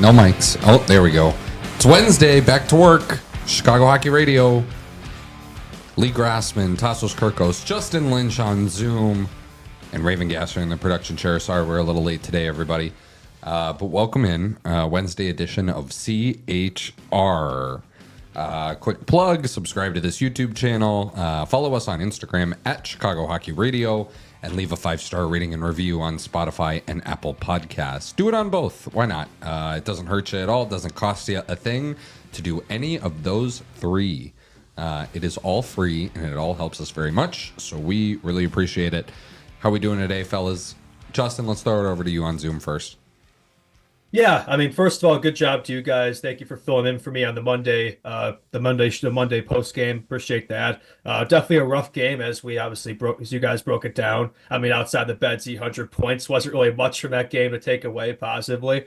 No mics. Oh, there we go. It's Wednesday. Back to work. Chicago Hockey Radio. Lee Grassman, Tassos Kirkos, Justin Lynch on Zoom, and Raven Gasser in the production chair. Sorry, we're a little late today, everybody. But welcome in. Wednesday edition of CHR. Quick plug. Subscribe to this YouTube channel. Follow us on Instagram at Chicago Hockey Radio. And leave a 5-star rating and review on Spotify and Apple Podcasts. Do it on both. Why not? It doesn't hurt you at all. It doesn't cost you a thing to do any of those three. It is all free, and it all helps us very much. So we really appreciate it. How are we doing today, fellas? Justin, let's throw it over to you on Zoom first. Yeah, I mean, first of all, good job to you guys. Thank you for filling in for me on the Monday post game. Appreciate that. Definitely a rough game as we obviously as you guys broke it down. I mean, outside the Bedsy 100 points wasn't really much from that game to take away positively.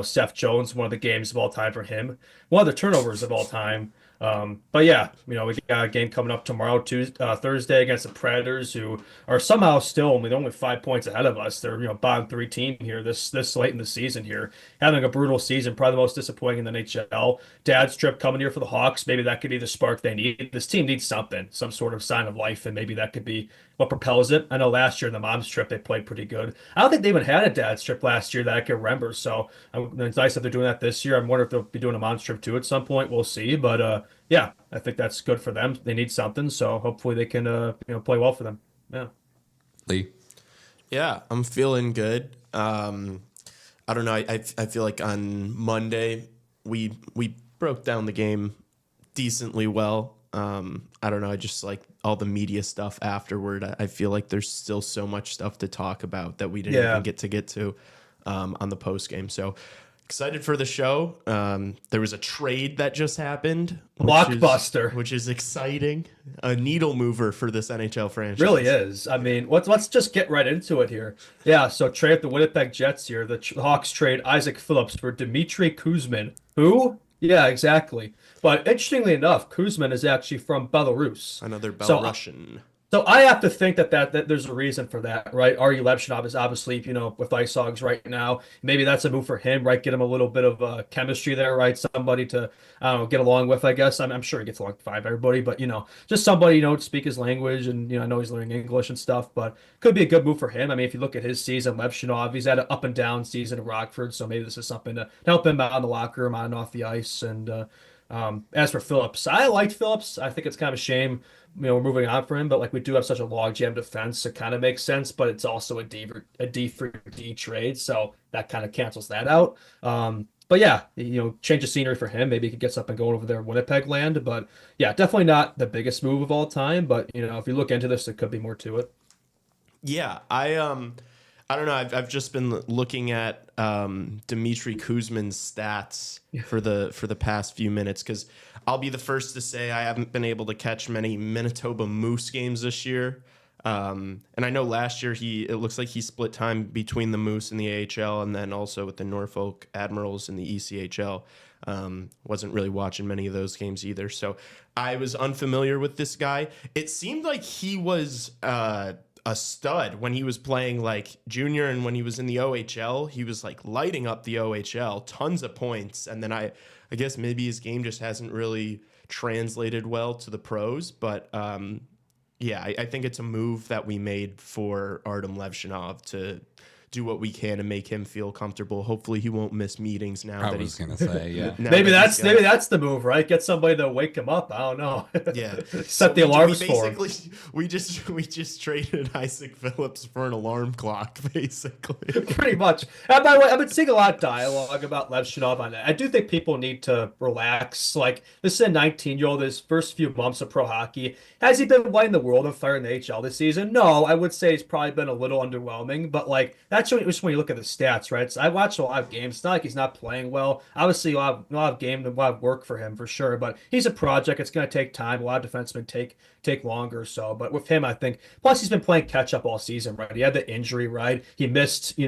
Seth Jones, one of the games of all time for him, one of the turnovers of all time. But yeah, we got a game coming up tomorrow, Thursday against the Predators, who are somehow still only 5 points ahead of us. They're bottom three team here this late in the season here, having a brutal season, probably the most disappointing in the NHL. Dad's trip coming here for the Hawks, maybe that could be the spark they need. This team needs something, some sort of sign of life, and maybe that could be what propels it. I know last year in the mom's trip they played pretty good. I don't think they even had a dad's trip last year that I can remember. So it's nice that they're doing that this year. I'm wondering if they'll be doing a mom's trip too at some point. We'll see. But yeah, I think that's good for them. They need something, so hopefully they can play well for them. Yeah. Lee. Yeah, I'm feeling good. I don't know. I feel like on Monday we broke down the game decently well. I don't know. I just like all the media stuff afterward. I feel like there's still so much stuff to talk about that we didn't even get to on the post game. So excited for the show. There was a trade that just happened. Blockbuster. Which is exciting. A needle mover for this NHL franchise. Really is. I mean, let's just get right into it here. Yeah, so trade at the Winnipeg Jets here. The Hawks trade Isaac Phillips for Dmitry Kuzmin. Who? Yeah, exactly. But interestingly enough, Kuzmin is actually from Belarus. Another Belarusian. So I have to think that there's a reason for that, right? Ari Levchinov is obviously, with Ice Hogs right now. Maybe that's a move for him, right? Get him a little bit of chemistry there, right? Somebody to, I don't know, get along with, I guess. I'm sure he gets along with everybody, but, just somebody, to speak his language. And, I know he's learning English and stuff, but could be a good move for him. I mean, if you look at his season, Levchinov, he's had an up and down season in Rockford. So maybe this is something to help him out in the locker room, on and off the ice. And as for Phillips, I liked Phillips. I think it's kind of a shame, we're moving on for him, but we do have such a logjam defense. It kind of makes sense, but it's also a D for D trade, so that kind of cancels that out. But yeah, change of scenery for him. Maybe he could get something going over there in Winnipeg land. But yeah, definitely not the biggest move of all time. But if you look into this, there could be more to it. Yeah, I don't know. I've just been looking at Dmitry Kuzmin's stats for the past few minutes, because I'll be the first to say I haven't been able to catch many Manitoba Moose games this year. And I know last year it looks like he split time between the Moose and the AHL, and then also with the Norfolk Admirals in the ECHL. Wasn't really watching many of those games either, so I was unfamiliar with this guy. It seemed like he was a stud when he was playing like junior, and when he was in the OHL, he was like lighting up the OHL, tons of points. And then I guess maybe his game just hasn't really translated well to the pros, but yeah, I think it's a move that we made for Artem Levshinov to do what we can to make him feel comfortable. Hopefully he won't miss meetings now. I was going to say, yeah. maybe that's the move, right? Get somebody to wake him up. I don't know. Yeah. Set the alarms for him. We just traded Isaac Phillips for an alarm clock, basically. Pretty much. And by the way, I've been seeing a lot of dialogue about Levshinov on that. I do think people need to relax. Like, this is a 19-year-old, his first few months of pro hockey. Has he been lighting the world on fire in the HL this season? No, I would say he's probably been a little underwhelming, but like, that's just when you look at the stats, right? So I watched a lot of games. It's not like he's not playing well. Obviously, a lot of game, a lot of work for him for sure. But he's a project. It's going to take time. A lot of defensemen take longer. So, but with him, I think. Plus, he's been playing catch up all season, right? He had the injury, right? He missed,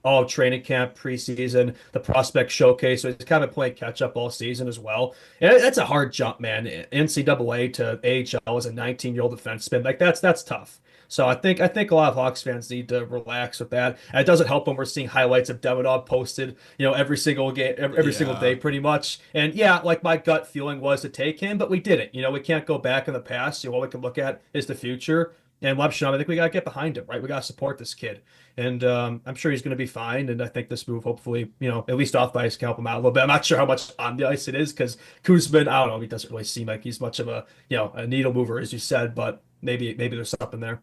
all training camp, preseason, the prospect showcase. So he's kind of playing catch up all season as well. And that's a hard jump, man. NCAA to AHL as a 19-year-old defenseman, like that's tough. So I think a lot of Hawks fans need to relax with that. And it doesn't help when we're seeing highlights of Demidov posted, every single game, every single day, pretty much. And yeah, like my gut feeling was to take him, but we didn't. We can't go back in the past. What we can look at is the future. And Levshinov, I think we got to get behind him, right? We got to support this kid. And I'm sure he's going to be fine. And I think this move, hopefully, at least off the ice can help him out a little bit. I'm not sure how much on the ice it is because Kuzmin, I don't know, he doesn't really seem like he's much of a, a needle mover, as you said, but maybe there's something there.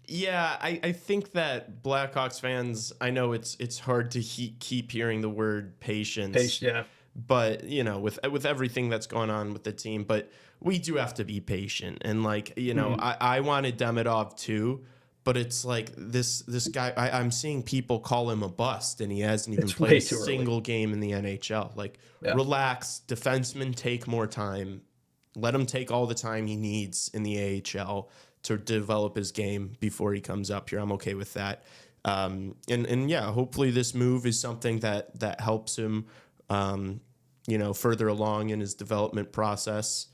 Yeah, I think that Blackhawks fans, I know it's hard to keep hearing the word patience. Yeah. But, with everything that's going on with the team, but we do have to be patient. And like, I wanted Demidov too, but it's like this guy, I'm seeing people call him a bust, and he hasn't even played a single game in the NHL. Like, relax, defensemen take more time. Let him take all the time he needs in the AHL to develop his game before he comes up here. I'm okay with that. And yeah, hopefully this move is something that helps him, further along in his development process.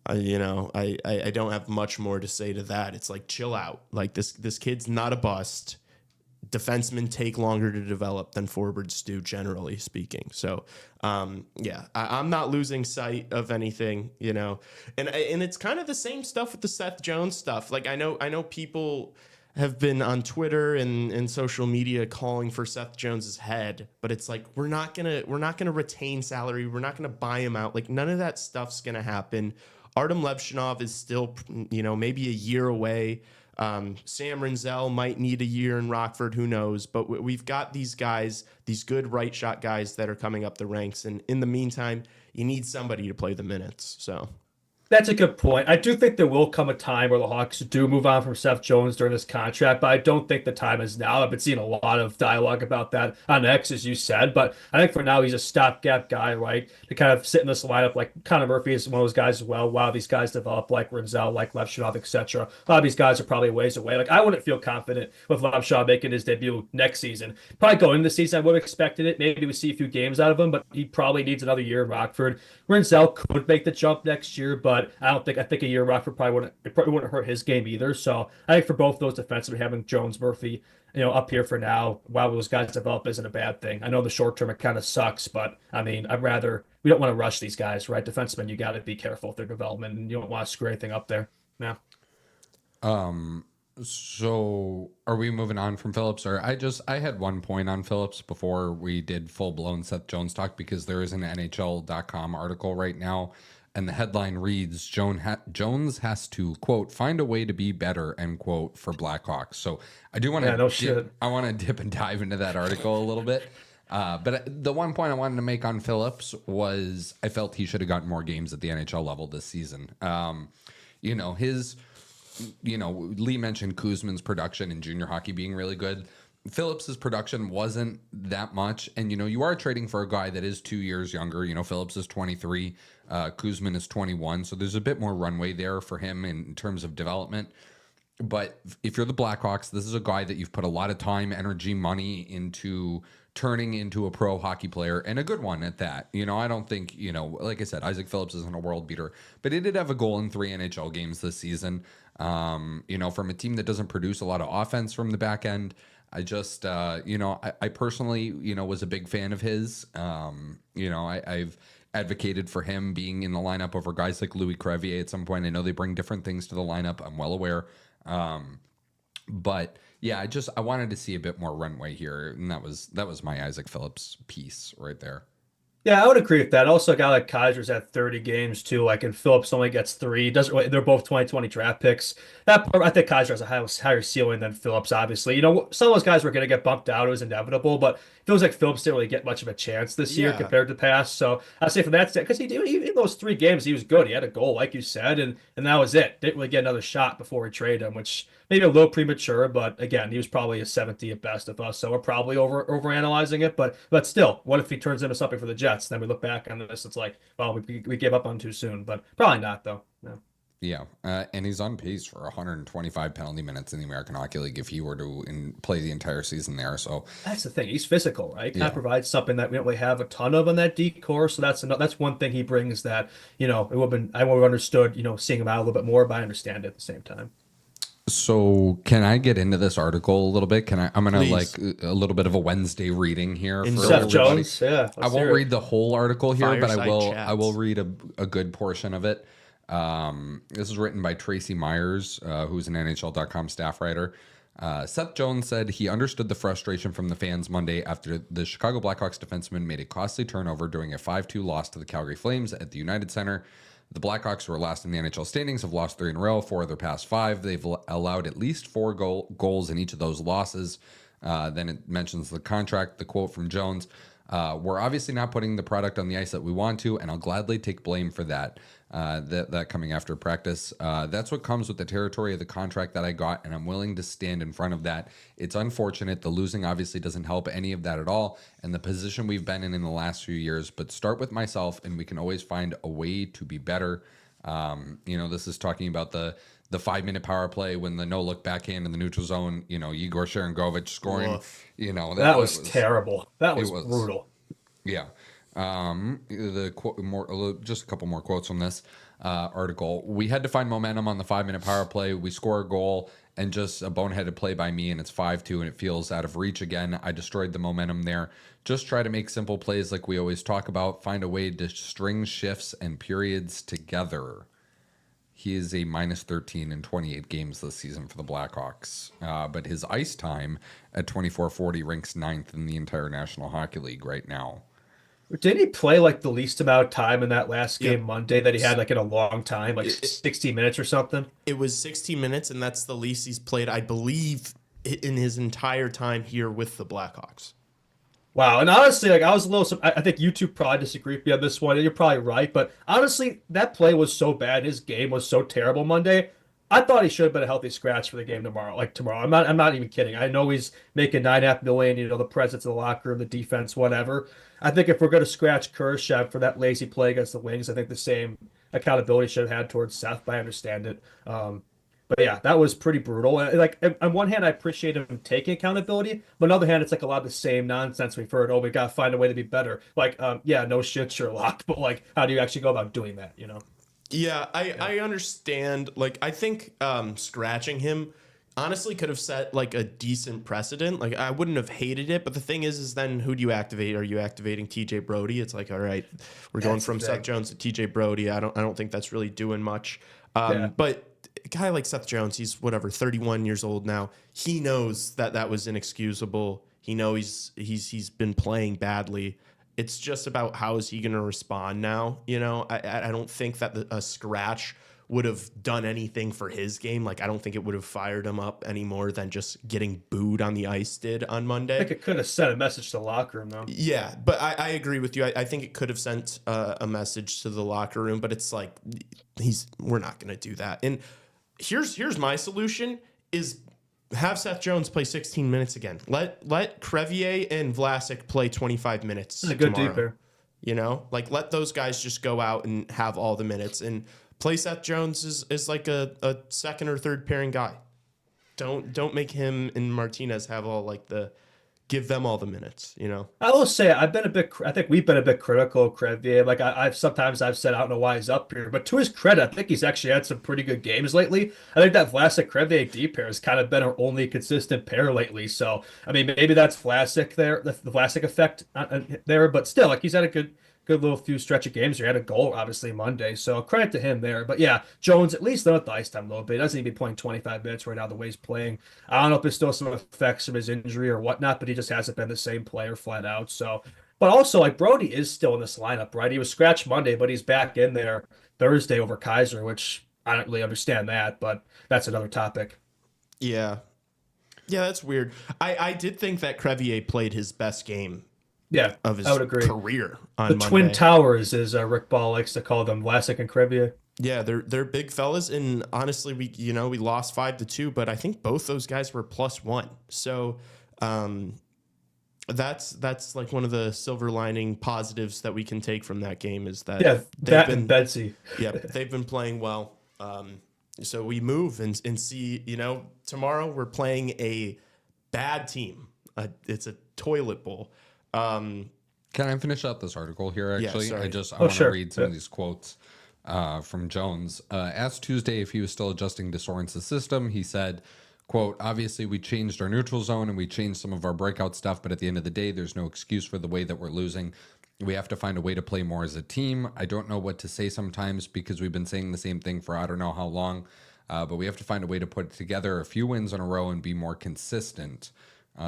I don't have much more to say to that. It's like, chill out. Like this kid's not a bust. Defensemen take longer to develop than forwards do, generally speaking. So, I'm not losing sight of anything, and it's kind of the same stuff with the Seth Jones stuff. Like I know people have been on Twitter and social media calling for Seth Jones's head, but it's like, we're not gonna retain salary. We're not gonna buy him out. Like, none of that stuff's gonna happen. Artem Levshinov is still, maybe a year away. Sam Rinzel might need a year in Rockford, who knows? But we've got these guys, these good right shot guys that are coming up the ranks. And in the meantime, you need somebody to play the minutes. So that's a good point. I do think there will come a time where the Hawks do move on from Seth Jones during this contract, but I don't think the time is now. I've been seeing a lot of dialogue about that on X, as you said, but I think for now he's a stopgap guy, right? To kind of sit in this lineup, like Connor Murphy is one of those guys as well. While these guys develop, like Rinzel, like Levshinov, etc. A lot of these guys are probably ways away. Like, I wouldn't feel confident with Levshinov making his debut next season. Probably going into the season, I would have expected it. Maybe we see a few games out of him, but he probably needs another year in Rockford. Rinzel could make the jump next year, but I think a year Rockford probably wouldn't hurt his game either. So I think for both those defensemen, having Jones, Murphy, up here for now, while those guys develop, isn't a bad thing. I know the short term it kind of sucks, but I mean, we don't want to rush these guys, right? Defensemen, you got to be careful with their development, and you don't want to screw anything up there. Yeah. So are we moving on from Phillips? Or I had one point on Phillips before we did full blown Seth Jones talk, because there is an NHL.com article right now. And the headline reads, Jones has to, quote, find a way to be better, end quote, for Blackhawks. So I do want to dip and dive into that article a little bit. But the one point I wanted to make on Phillips was I felt he should have gotten more games at the NHL level this season. Lee mentioned Kuzmin's production in junior hockey being really good. Phillips's production wasn't that much. And, you are trading for a guy that is 2 years younger. Phillips is 23, Kuzman is 21. So there's a bit more runway there for him in terms of development. But if you're the Blackhawks, this is a guy that you've put a lot of time, energy, money into turning into a pro hockey player, and a good one at that. I don't think, like I said, Isaac Phillips isn't a world beater, but he did have a goal in 3 NHL games this season. From a team that doesn't produce a lot of offense from the back end. I just, I personally, was a big fan of his. I've advocated for him being in the lineup over guys like Louis Crevier at some point. I know they bring different things to the lineup. I'm well aware. But yeah, I wanted to see a bit more runway here, and that was my Isaac Phillips piece right there. Yeah, I would agree with that. Also, a guy like Kaiser's at 30 games too. Like, and Phillips only gets 3. They're both 2020 draft picks. That part, I think Kaiser has a higher ceiling than Phillips. Obviously, some of those guys were going to get bumped out. It was inevitable, but it feels like Phillips didn't really get much of a chance this year compared to the past. So I'd say from that because in those 3 games he was good. He had a goal, like you said, and that was it. Didn't really get another shot before we traded him, which maybe a little premature, but again, he was probably a 70 at best of us, so we're probably overanalyzing it. But still, what if he turns into something for the Jets? Then we look back on this, it's like, well, we gave up on too soon, but probably not though. No. Yeah, and he's on pace for 125 penalty minutes in the American Hockey League if he were to play the entire season there. So that's the thing; he's physical, right? Kind of provides something that we don't really have a ton of on that decor. So that's one thing he brings that it would have been I would have understood seeing him out a little bit more, but I understand it at the same time. So can I get into this article a little bit? I'm going to like a little bit of a Wednesday reading here for Seth Jones. Yeah. I won't read the whole article here, but I will read a good portion of it. This is written by Tracy Myers, who's an NHL.com staff writer. Seth Jones said he understood the frustration from the fans Monday after the Chicago Blackhawks defenseman made a costly turnover during a 5-2 loss to the Calgary Flames at the United Center. The Blackhawks, who are last in the NHL standings, have lost 3 in a row, 4 of their past 5. They've allowed at least 4 goals in each of those losses. Then it mentions the contract, the quote from Jones. We're obviously not putting the product on the ice that we want to, and I'll gladly take blame for that. That coming after practice. That's what comes with the territory of the contract that I got, and I'm willing to stand in front of that. It's unfortunate. The losing obviously doesn't help any of that at all, and the position we've been in the last few years. But start with myself, and we can always find a way to be better. This is talking about the 5-minute power play when the no-look backhand in the neutral zone, Igor Sharangovich scoring. Oof. That was terrible. That was brutal. Yeah. The quote, just a couple more quotes from this article. We had to find momentum on the 5-minute power play. We score a goal and just a boneheaded play by me, and it's 5-2, and it feels out of reach again. I destroyed the momentum there. Just try to make simple plays like we always talk about. Find a way to string shifts and periods together. He is a -13 in 28 games this season for the Blackhawks. But his ice time at 24:40 ranks 9th in the entire National Hockey League right now. Didn't he play like the least amount of time in that last game Monday that he had like in a long time, like 60 minutes or something? It was 60 minutes, and that's the least he's played, I believe, in his entire time here with the Blackhawks. Wow. And honestly, like I was a little, I think you two probably disagree with me on this one, and you're probably right. But honestly, that play was so bad. His game was so terrible Monday. I thought he should have been a healthy scratch for the game tomorrow. I'm not even kidding. I know he's making $9.5 million, the presence in the locker room, the defense, whatever. I think if we're going to scratch Kurashev for that lazy play against the Wings, I think the same accountability should have had towards Seth, but I understand it. But yeah, that was pretty brutal. Like on one hand, I appreciate him taking accountability, but on the other hand, it's like a lot of the same nonsense we've heard. Oh, we got to find a way to be better. Like, yeah, no shit, Sherlock, but like, how do you actually go about doing that? Yeah, I understand. Like, I think scratching him honestly could have set like a decent precedent. Like, I wouldn't have hated it, but the thing is then who do you activate? Are you activating TJ Brody? It's like, all right, we're going from Seth Jones to TJ Brody. I don't think that's really doing much. But a guy like Seth Jones, he's 31 years old now. He knows that was inexcusable. He knows he's been playing badly. It's just about how is he going to respond now. I don't think that a scratch would have done anything for his game. Like, I don't think it would have fired him up any more than just getting booed on the ice did on Monday. I think it could have sent a message to the locker room, though. Yeah, but I agree with you. I think it could have sent a message to the locker room, but it's like, we're not going to do that. And here's my solution is have Seth Jones play 16 minutes again. Let Crevier and Vlasic play 25 minutes. That's a good tomorrow. deeper. You know, like let those guys just go out and have all the minutes and play Seth Jones is like a second or third pairing guy. Don't make him and Martinez have give them all the minutes, you know. I will say I think we've been a bit critical of Crevier. Like I've sometimes said I don't know why he's up here, but to his credit, I think he's actually had some pretty good games lately. I think that Vlasic Crevier D pair has kind of been our only consistent pair lately. So I mean, maybe that's Vlasic there, the Vlasic effect there, but still, like he's had a good little few stretch of games. He had a goal obviously Monday, so credit to him there. But yeah, Jones at least limit the ice time a little bit. He doesn't even be playing 25 minutes right now the way he's playing. I don't know if there's still some effects of his injury or whatnot, but he just hasn't been the same player flat out. So, but also like Brody is still in this lineup, right? He was scratched Monday, but he's back in there Thursday over Kaiser, which I don't really understand that, but that's another topic. Yeah, that's weird. I did think that Crevier played his best game. Yeah, of his I would agree. Career on the Monday. Twin Towers, as Rick Ball likes to call them, Vlasic and Crevier. Yeah, they're big fellas, and honestly, we lost 5-2, but I think both those guys were +1. So, that's like one of the silver lining positives that we can take from that game is that and Betsy. Yeah, they've been playing well. So we move and see. Tomorrow we're playing a bad team. It's a toilet bowl. Can I finish out this article here? Actually, sorry. I want to sure. read some of these quotes from Jones. Asked Tuesday if he was still adjusting to Sorensen's system, he said, quote, obviously we changed our neutral zone and we changed some of our breakout stuff, but at the end of the day, there's no excuse for the way that we're losing. We have to find a way to play more as a team. I don't know what to say sometimes because we've been saying the same thing for I don't know how long, but we have to find a way to put together a few wins in a row and be more consistent.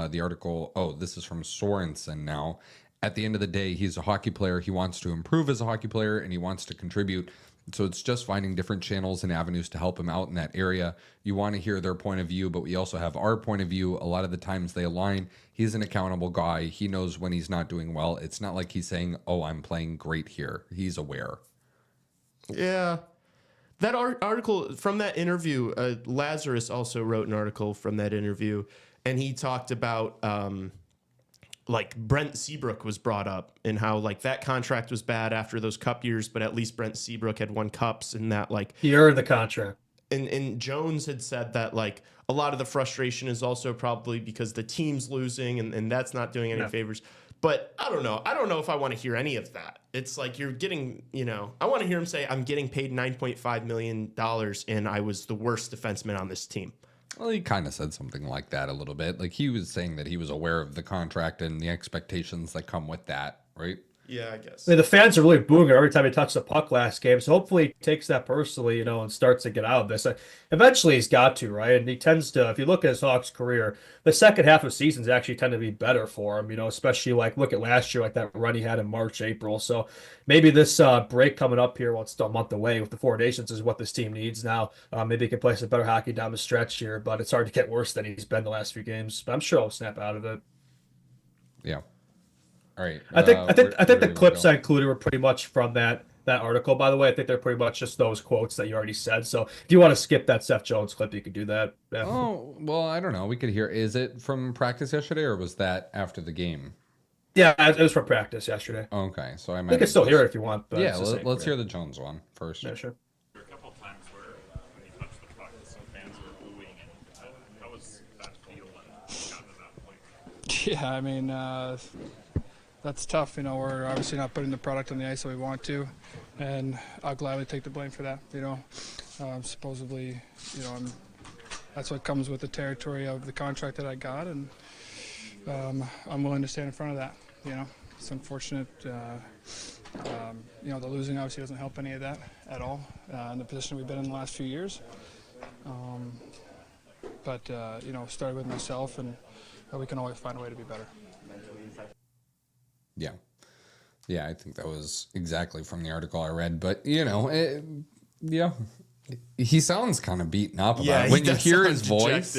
The article, this is from Sorensen now. At the end of the day, he's a hockey player. He wants to improve as a hockey player, and he wants to contribute. So it's just finding different channels and avenues to help him out in that area. You want to hear their point of view, but we also have our point of view. A lot of the times they align. He's an accountable guy. He knows when he's not doing well. It's not like he's saying, I'm playing great here. He's aware. Yeah. That article from that interview, Lazarus also wrote an article from that interview, and he talked about Brent Seabrook was brought up and how that contract was bad after those cup years, but at least Brent Seabrook had won cups and that he earned the contract. And Jones had said that a lot of the frustration is also probably because the team's losing and that's not doing any favors. But I don't know. I don't know if I want to hear any of that. It's you're getting, I want to hear him say, I'm getting paid $9.5 million and I was the worst defenseman on this team. Well, he kind of said something like that a little bit. He was saying that he was aware of the contract and the expectations that come with that, right? Yeah, I guess. I mean, the fans are really booing her every time he touched the puck last game. So hopefully he takes that personally, and starts to get out of this. Eventually he's got to, right? And he tends to, if you look at his Hawks career, the second half of seasons actually tend to be better for him, especially look at last year, that run he had in March, April. So maybe this break coming up here, well, it's still a month away with the 4 nations is what this team needs now. Maybe he can play some better hockey down the stretch here, but it's hard to get worse than he's been the last few games. But I'm sure he'll snap out of it. Yeah. All right. I think the clips I included were pretty much from that article. By the way, I think they're pretty much just those quotes that you already said. So if you want to skip that Seth Jones clip, you could do that. Yeah. Oh, well, I don't know. We could hear. Is it from practice yesterday, or was that after the game? Yeah, it was from practice yesterday. Okay, so I You can still hear it if you want. But yeah, let's hear the Jones one first. Yeah, sure. There were a couple of times where when he touched the puck, some fans were booing, and how was that feel when it got to that point? Yeah, I mean, that's tough. We're obviously not putting the product on the ice that we want to, and I'll gladly take the blame for that. Supposedly, that's what comes with the territory of the contract that I got, and I'm willing to stand in front of that. It's unfortunate. The losing obviously doesn't help any of that at all in the position we've been in the last few years. But started with myself, and we can always find a way to be better. Yeah, I think that was exactly from the article I read. But he sounds kind of beaten up about it. When you hear his voice,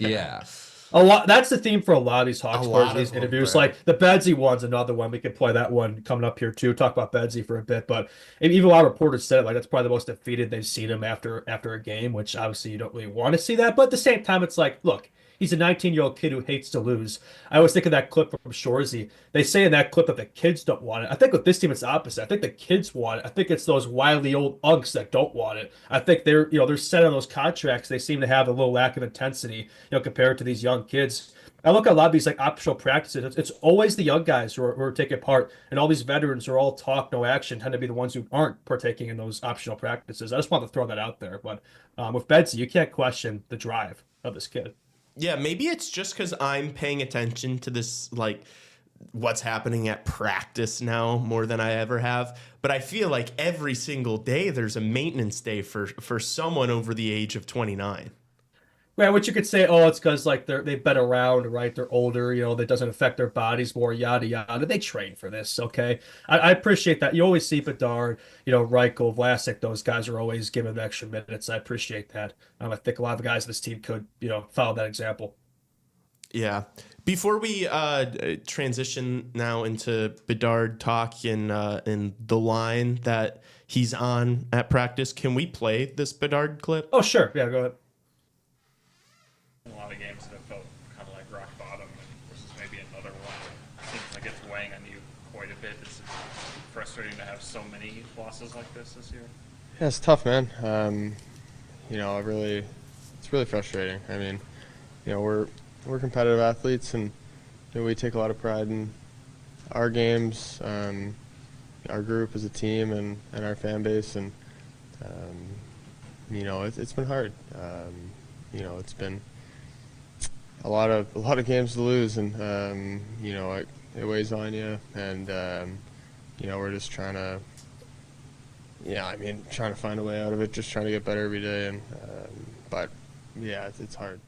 yeah. A lot. That's the theme for a lot of these Hawks A players lot in these of them, interviews. bro. Like the Bedsy one's another one. We could play that one coming up here too. Talk about Bedsy for a bit, but even a lot of reporters said it, like that's probably the most defeated they've seen him after a game. Which obviously you don't really want to see that, but at the same time, it's like, look, he's a 19-year-old kid who hates to lose. I always think of that clip from Shorzy. They say in that clip that the kids don't want it. I think with this team it's the opposite. I think the kids want it. I think it's those wily old unks that don't want it. I think they're set on those contracts. They seem to have a little lack of intensity, compared to these young kids. I look at a lot of these like optional practices. It's always the young guys who are taking part, and all these veterans who are all talk, no action, tend to be the ones who aren't partaking in those optional practices. I just want to throw that out there. But with Bedsy, you can't question the drive of this kid. Yeah, maybe it's just because I'm paying attention to this, like what's happening at practice now more than I ever have. But I feel like every single day there's a maintenance day for someone over the age of 29. Yeah, which you could say, oh, it's because like they've been around, right? They're older, that doesn't affect their bodies more, yada yada. They train for this, okay? I appreciate that. You always see Bedard, Reichel, Vlasic, those guys are always given the extra minutes. I appreciate that. I think a lot of the guys in this team could, follow that example. Yeah. Before we transition now into Bedard talk and the line that he's on at practice, can we play this Bedard clip? Oh, sure. Yeah, go ahead. A lot of games that have felt kind of like rock bottom, and this is maybe another one that seems like it's weighing on you quite a bit. Is it frustrating to have so many losses like this year? Yeah, it's tough, man. It's really frustrating. I mean, we're competitive athletes, and we take a lot of pride in our games, our group as a team, and our fan base, and it's been hard. It's been a lot of games to lose, and it weighs on you, and we're just trying to find a way out of it, just trying to get better every day, and but yeah, it's hard.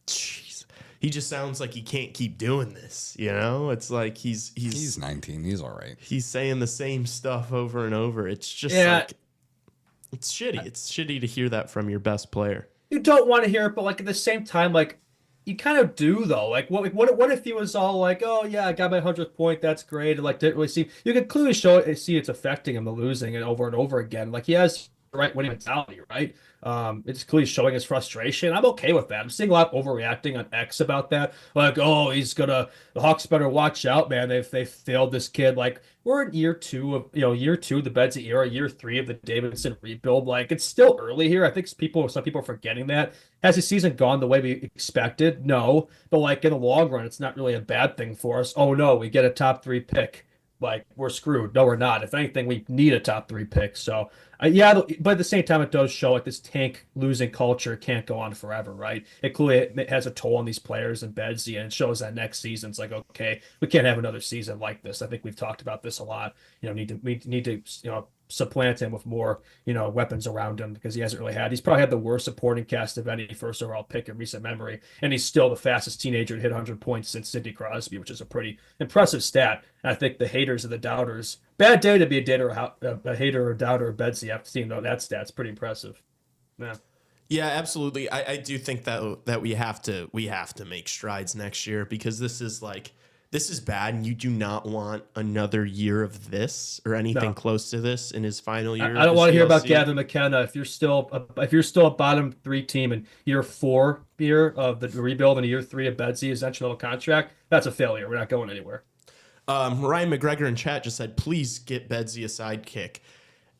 Jeez. He just sounds like he can't keep doing this, It's like He's 19. He's all right. he's saying the same stuff over and over. It's just Yeah. it's shitty. It's shitty to hear that from your best player. You don't want to hear it, but like at the same time, like you kind of do though. Like what if he was all like, oh yeah, I got my 100th point, that's great, and like didn't really see. You can clearly see it's affecting him, the losing and over again. Like he has the right winning mentality, right? It's clearly showing his frustration. I'm okay with that. I'm seeing a lot of overreacting on X about that. Like, oh, the Hawks better watch out, man. They failed this kid. Like, we're in year two of the Bedsy era, year 3 of the Davidson rebuild. Like, it's still early here. I think some people are forgetting that. Has the season gone the way we expected? No. But like in the long run, it's not really a bad thing for us. Oh no, we get a top 3 pick. Like we're screwed. No, we're not. If anything, we need a top 3 pick. So yeah, but at the same time, it does show like this tank losing culture can't go on forever, right? It clearly has a toll on these players and Bedsy, and it shows that next season it's like, okay, we can't have another season like this. I think we've talked about this a lot. We need to supplant him with more weapons around him, because he hasn't really had. He's probably had the worst supporting cast of any first overall pick in recent memory, and he's still the fastest teenager to hit 100 points since Sidney Crosby, which is a pretty impressive stat. And I think the haters and the doubters, bad day to be a hater or doubter of Bedsy after seeing that stat's pretty impressive. Yeah. Yeah, absolutely. I do think that we have to make strides next year, because this is bad, and you do not want another year of this or anything close to this in his final year. I don't want to hear about Gavin McKenna. If you're still a bottom 3 team in year 4 of the rebuild and year 3 of Bedsy's entry-level contract, that's a failure. We're not going anywhere. Ryan McGregor in chat just said, please get Bedsy a sidekick.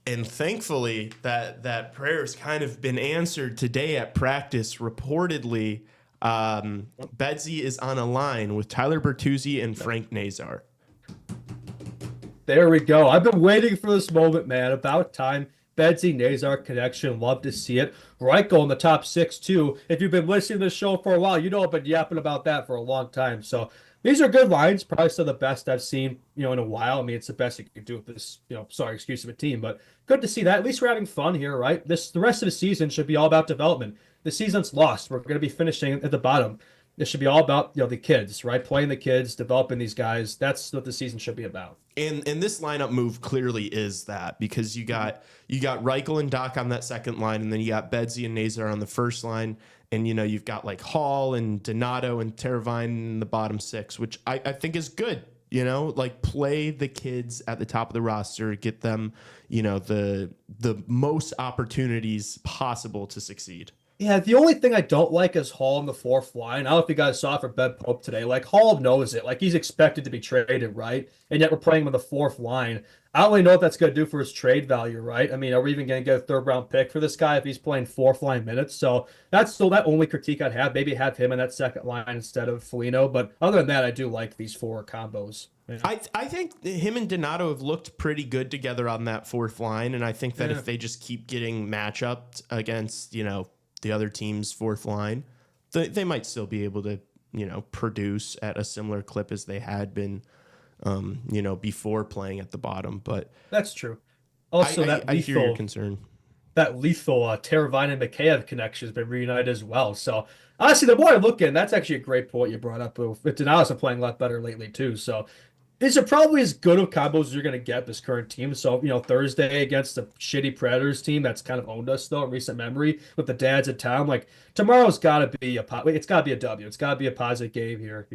And thankfully that prayer's kind of been answered today at practice. Reportedly, Bedsy is on a line with Tyler Bertuzzi and Frank Nazar. There we go. I've been waiting for this moment, man. About time. Bedsy Nazar connection. Love to see it. Reichel in the top 6 too. If you've been listening to the show for a while, I've been yapping about that for a long time. So these are good lines. Probably some of the best I've seen, in a while. I mean, it's the best you can do with this, excuse of a team. But good to see that. At least we're having fun here, right? The rest of the season should be all about development. The season's lost. We're going to be finishing at the bottom. it should be all about the kids, right? Playing the kids, developing these guys. That's what the season should be about. And this lineup move clearly is that, because you got Reichel and Doc on that second line, and then you got Bedsy and Nazar on the first line, and you've got like Hall and Donato and Teravainen in the bottom six, which I think is good. Like play the kids at the top of the roster, get them the most opportunities possible to succeed. Yeah, the only thing I don't like is Hall in the fourth line. I don't know if you guys saw it for Ben Pope today. Like, Hall knows it. Like, he's expected to be traded, right? And yet we're playing him on the fourth line. I don't really know what that's going to do for his trade value, right? I mean, are we even going to get a third-round pick for this guy if he's playing fourth-line minutes? So that's still that only critique I'd have. Maybe have him in that second line instead of Foligno. But other than that, I do like these four combos. Yeah. I think him and Donato have looked pretty good together on that fourth line, and I think that if they just keep getting matchupped against, the other team's fourth line, they might still be able to, produce at a similar clip as they had been, before playing at the bottom. But that's true. Also, I hear your concern. That lethal Teravainen and Mikheyev connection has been reunited as well. So honestly, the more I look in, that's actually a great point you brought up. But Donato's been playing a lot better lately too. So these are probably as good of combos as you're going to get this current team. So, Thursday against a shitty Predators team that's kind of owned us, though, in recent memory, with the dads in town. Like, tomorrow's got to be it's got to be a W. It's got to be a positive game here,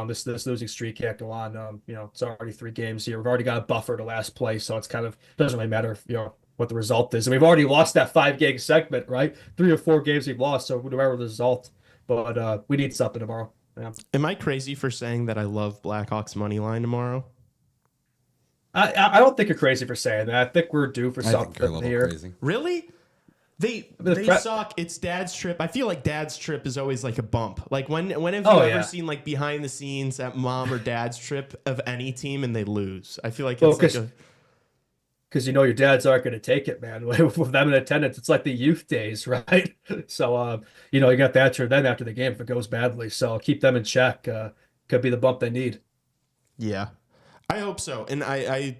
This losing streak can't go on. It's already 3 games here. We've already got a buffer to last place, so it's kind of doesn't really matter, what the result is. And we've already lost that 5-game segment, right? 3 or 4 games we've lost, so whatever the result. But we need something tomorrow. Yeah. Am I crazy for saying that I love Blackhawks money line tomorrow? I don't think you're crazy for saying that. I think we're due for something here. Crazy. Really? They suck. It's Dad's trip. I feel like Dad's trip is always like a bump. Like when have you ever seen like behind the scenes at Mom or Dad's trip of any team and they lose? I feel like it's because your dads aren't going to take it, man. With them in attendance, it's like the youth days, right? So, you got that trip then after the game if it goes badly. So keep them in check. Could be the bump they need. Yeah, I hope so. And I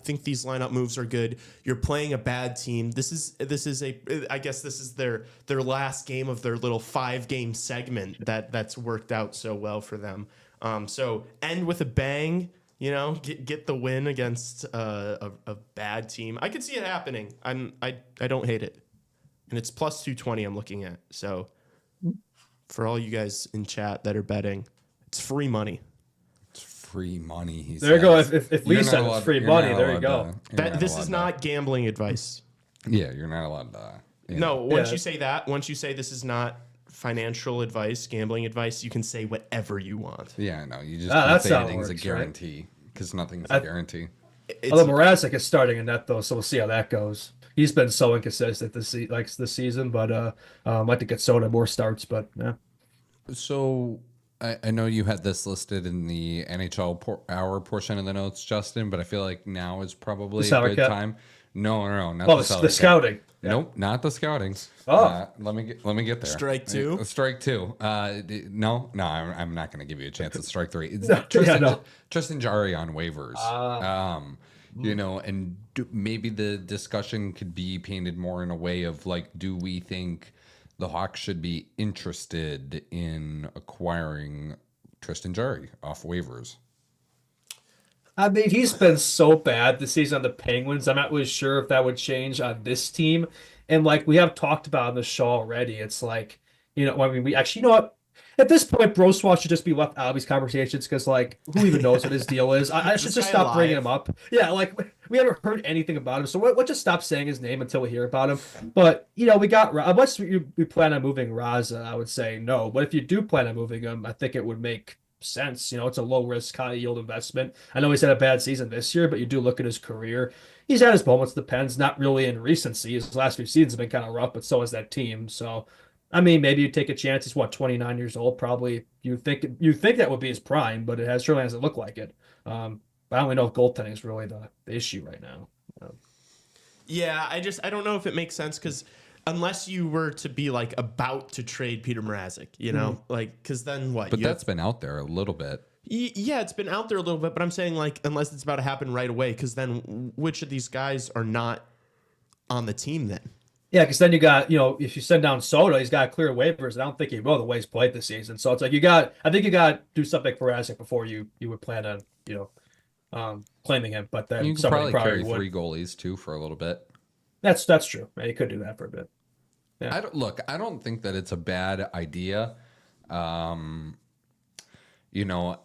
think these lineup moves are good. You're playing a bad team. I guess this is their last game of their little 5-game segment that's worked out so well for them. So end with a bang. Get the win against a bad team. I could see it happening. I don't hate it, and it's plus 220. I'm looking at. So for all you guys in chat that are betting, it's free money. It's free money. There you go. If Lee said it's free money, there you go. This is not gambling advice. Yeah, you're not allowed to. No, once you say this is not financial advice, gambling advice, you can say whatever you want. Yeah, no, you just can't say anything's a guarantee because nothing's a guarantee. Although Mrazek is starting in net though, so we'll see how that goes. He's been so inconsistent this season, but I'd like to get Soda more starts, but yeah. So I know you had this listed in the NHL hour portion of the notes, Justin, but I feel like now is probably a good time. No, not the scouting. Nope, not the scouting. Oh, let me get there. Strike 2. Strike 2. No, I'm not going to give you a chance at strike 3. It's Tristan Jarry on waivers. And maybe the discussion could be painted more in a way of like, do we think the Hawks should be interested in acquiring Tristan Jarry off waivers? I mean, he's been so bad this season on the Penguins. I'm not really sure if that would change on this team. And like we have talked about on the show already, it's like, we actually, what? At this point, Broswell should just be left out of these conversations because, like, who even knows what his deal is? I should just stop bringing him up. Yeah, like, we haven't heard anything about him. So let's just stop saying his name until we hear about him. But, we got, unless we plan on moving Raza, I would say no. But if you do plan on moving him, I think it would make sense. It's a low risk, high yield investment. I know he's had a bad season this year, but you do look at his career. He's had his moments, depends, not really in recency. His last few seasons have been kind of rough, but so has that team. So, I mean, maybe you take a chance. He's 29 years old, probably. You think that would be his prime, but it certainly doesn't look like it. But I don't really know if goaltending is really the issue right now. Yeah, I don't know if it makes sense because unless you were to be like about to trade Peter Mrazek, because then what? But that's been out there a little bit. Yeah, it's been out there a little bit, but I'm saying like unless it's about to happen right away, because then which of these guys are not on the team then? Yeah, because then you got, if you send down Soda, he's got clear waivers, and I don't think he will the way he's played this season. So it's like I think you got to do something for Razik before you would plan on, claiming him. But then You could somebody probably probably carry would. 3 goalies too for a little bit. That's true. Yeah, you could do that for a bit. Yeah. I don't think that it's a bad idea. You know,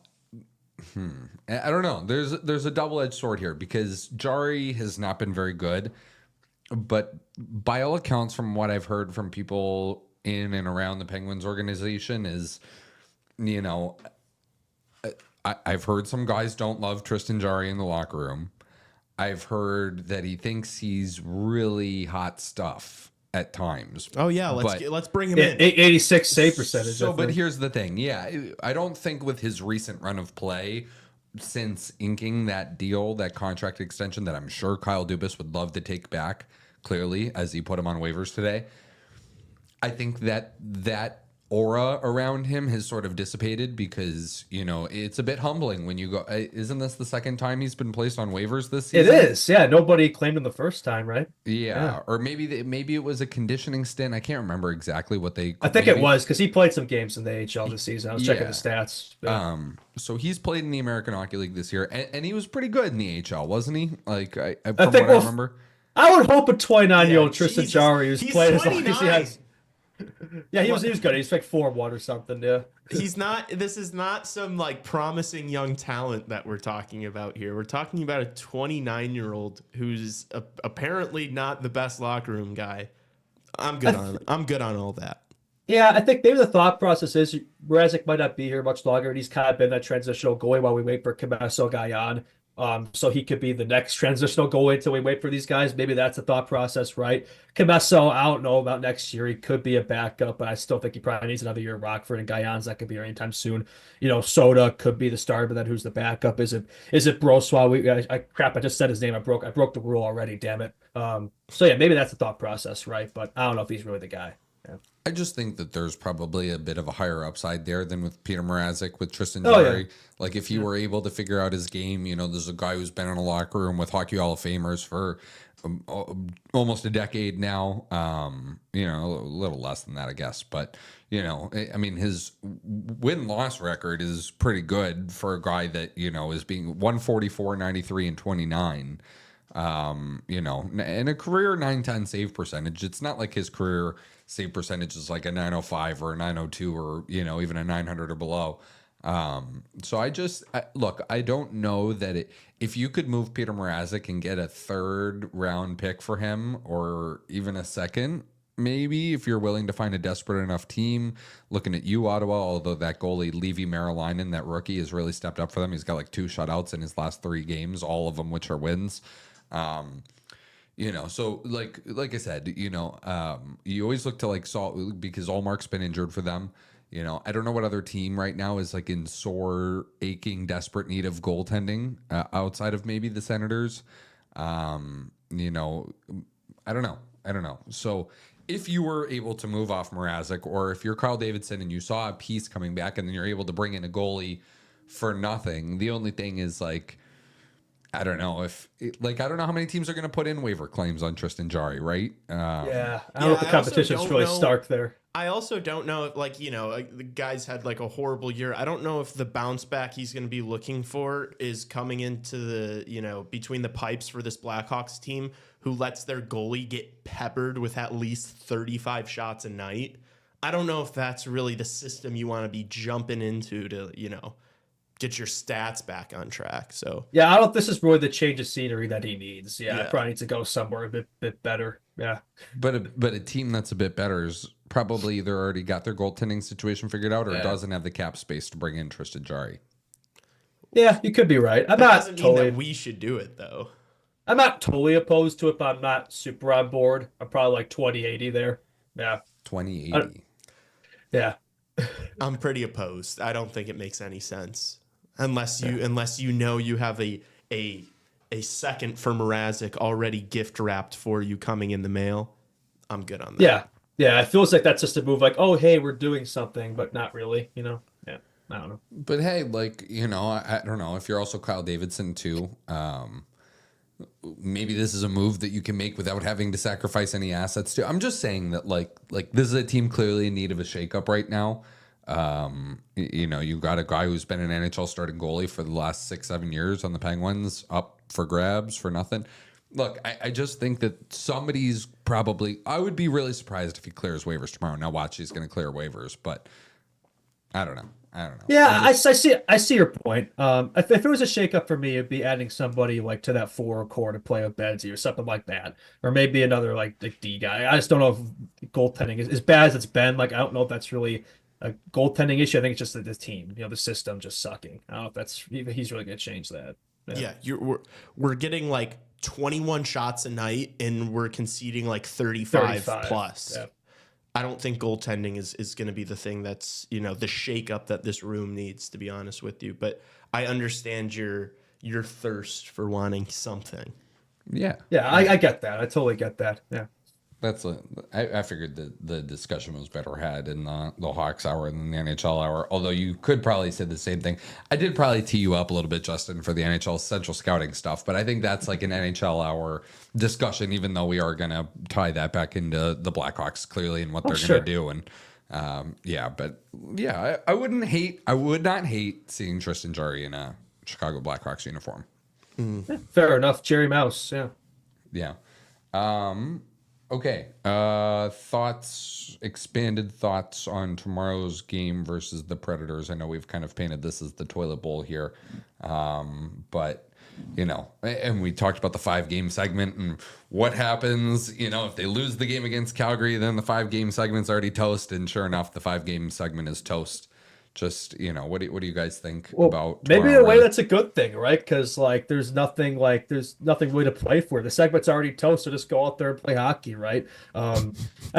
I don't know. There's a double-edged sword here because Jari has not been very good, but by all accounts, from what I've heard from people in and around the Penguins organization, is I've heard some guys don't love Tristan Jari in the locker room. I've heard that he thinks he's really hot stuff at times. Oh yeah, let's bring him in. 86 save percentage. So, but here's the thing. Yeah, I don't think with his recent run of play since inking that deal, that contract extension that I'm sure Kyle Dubas would love to take back, clearly, as he put him on waivers today, I think that aura around him has sort of dissipated because, it's a bit humbling when you go, isn't this the second time he's been placed on waivers this season? It is. Yeah. Nobody claimed him the first time, right? Yeah. Or maybe it was a conditioning stint. I can't remember exactly what they. I think it was because he played some games in the AHL this season. I was checking the stats. Yeah. So he's played in the American Hockey League this year, and he was pretty good in the AHL, wasn't he? Like I remember. I would hope a 29-year-old Tristan Jesus. Jari who's He's played as long as he 29. has. Yeah, he was good. He's like 4-1 or something. Yeah. He's not. This is not some like promising young talent that we're talking about here. We're talking about a 29-year-old who's apparently not the best locker room guy. I'm good on all that. Yeah, I think maybe the thought process is Razik might not be here much longer, and he's kind of been that transitional goalie while we wait for Kemeso Gajan. So he could be the next transitional goalie until we wait for these guys. Maybe that's the thought process, right? Kemeso, I don't know about next year. He could be a backup, but I still think he probably needs another year. Rockford and Gajan's not going to be here anytime soon. Soda could be the starter, but then who's the backup? Is it Brossois? I just said his name. I broke the rule already. Damn it. So yeah, maybe that's the thought process, right? But I don't know if he's really the guy. Yeah. I just think that there's probably a bit of a higher upside there than with Peter Mrazek, with Tristan Jari. Yeah. Like if he were able to figure out his game, there's a guy who's been in a locker room with Hockey Hall of Famers for almost a decade now. A little less than that, I guess. But, I mean, his win-loss record is pretty good for a guy that, is being 144, 93, and 29. And a career 910 save percentage. It's not like his career save percentage is like a 905 or a 902 or, even a 900 or below. So I don't know that if you could move Peter Mrazek and get a 3rd round pick for him or even a 2nd, maybe if you're willing to find a desperate enough team, looking at you, Ottawa, although that goalie, Levi Marilainen, that rookie, has really stepped up for them. He's got like 2 shutouts in his last 3 games, all of them which are wins. So like I said, you always look to like Saul because Allmark's been injured for them. I don't know what other team right now is like in sore, aching, desperate need of goaltending outside of maybe the Senators. I don't know. So if you were able to move off Mrazek, or if you're Carl Davidson and you saw a piece coming back and then you're able to bring in a goalie for nothing, the only thing is like, I don't know how many teams are going to put in waiver claims on Tristan Jari, right? I don't know if the competition's really stark there. I also don't know if, the guy's had like a horrible year. I don't know if the bounce back he's going to be looking for is coming into the, between the pipes for this Blackhawks team who lets their goalie get peppered with at least 35 shots a night. I don't know if that's really the system you want to be jumping into to, get your stats back on track. So yeah, I don't know if this is really the change of scenery that he needs. Yeah, I probably need to go somewhere a bit better. Yeah. But a team that's a bit better is probably either already got their goaltending situation figured out or doesn't have the cap space to bring in Tristan Jari. Yeah, you could be right. That doesn't mean that we should do it though. I'm not totally opposed to it, but I'm not super on board. I'm probably like 2080 there. Yeah. 2080. Yeah. I'm pretty opposed. I don't think it makes any sense. Unless you have a second for Mrazek already gift wrapped for you coming in the mail, I'm good on that. Yeah. It feels like that's just a move. Like, oh, hey, we're doing something, but not really. Yeah. I don't know. But hey, I don't know if you're also Kyle Davidson too. maybe this is a move that you can make without having to sacrifice any assets too. I'm just saying that like this is a team clearly in need of a shakeup right now. You know, you got a guy who's been an NHL starting goalie for the last 6-7 years on the Penguins, up for grabs for nothing. Look, I just think that somebody's probably. I would be really surprised if he clears waivers tomorrow. Now watch, he's going to clear waivers, but I don't know. Yeah, I see your point. If it was a shakeup for me, it'd be adding somebody like to that 4 core to play with Bedsy or something like that, or maybe another like the D guy. I just don't know if goaltending is as bad as it's been. Like I don't know if that's really a goaltending issue. I think it's just that the team, the system just sucking. I don't know if that's he's really going to change that. Yeah, we're getting like 21 shots a night and we're conceding like 35 plus. Yeah. I don't think goaltending is going to be the thing that's, the shakeup that this room needs, to be honest with you. But I understand your thirst for wanting something. Yeah. Yeah, I get that. I totally get that. Yeah. I figured that the discussion was better had in the Hawks hour than the NHL hour. Although you could probably say the same thing. I did probably tee you up a little bit, Justin, for the NHL Central Scouting stuff. But I think that's like an NHL hour discussion, even though we are going to tie that back into the Blackhawks clearly and what they're going to do. And I would not hate seeing Tristan Jarry in a Chicago Blackhawks uniform. Yeah, fair enough. Jerry Mouse. Yeah. Yeah. Okay. Expanded thoughts on tomorrow's game versus the Predators. I know we've kind of painted this as the toilet bowl here. But, and we talked about the 5-game segment and what happens, if they lose the game against Calgary, then the 5-game segment's already toast. And sure enough, the 5-game segment is toast. Just, what do you guys think about maybe in a way that's a good thing, right? Because there's nothing really to play for. The segment's already toast, so just go out there and play hockey, right? I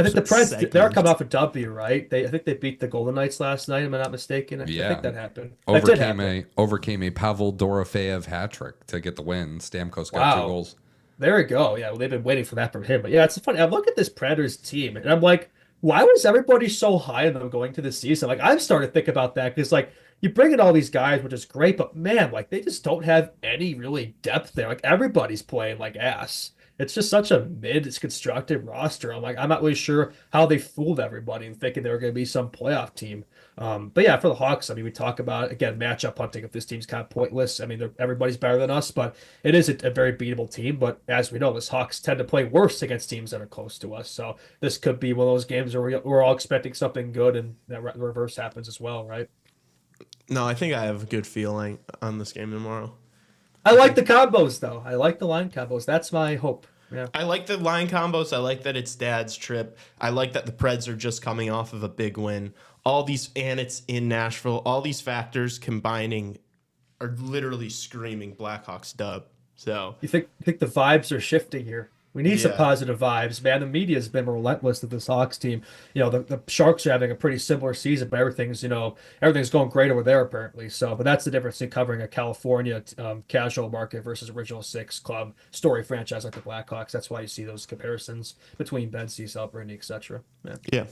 think the Preds, they're coming off a W, right? I think they beat the Golden Knights last night, am I not mistaken? I think that happened. Overcame a Pavel Dorofeyev hat trick to get the win. Stamkos got 2 goals. There we go. Yeah, well, they've been waiting for that from him. But yeah, it's funny. I look at this Predators team and I'm like, why was everybody so high on them going to the season? Like, I've started to think about that because, you bring in all these guys, which is great, but man, they just don't have any really depth there. Like, everybody's playing like ass. It's just such a constructed roster. I'm not really sure how they fooled everybody and thinking they were going to be some playoff team. But yeah, for the Hawks, we talk about, again, matchup hunting if this team's kind of pointless. Everybody's better than us, but it is a very beatable team. But as we know, this Hawks tend to play worse against teams that are close to us. So this could be one of those games where we're all expecting something good and that reverse happens as well, right? No, I think I have a good feeling on this game tomorrow. I like the combos, though. I like the line combos. That's my hope. Yeah. I like the line combos. I like that it's Dad's trip. I like that the Preds are just coming off of a big win. And it's in Nashville. All these factors combining are literally screaming Blackhawks dub. So you think the vibes are shifting here? We need some positive vibes, man. The media has been relentless with this Hawks team. The Sharks are having a pretty similar season, but everything's going great over there apparently. So, but that's the difference in covering a California casual market versus original 6 club story franchise like the Blackhawks. That's why you see those comparisons between Bedsy, Celebrini, etc. Yeah.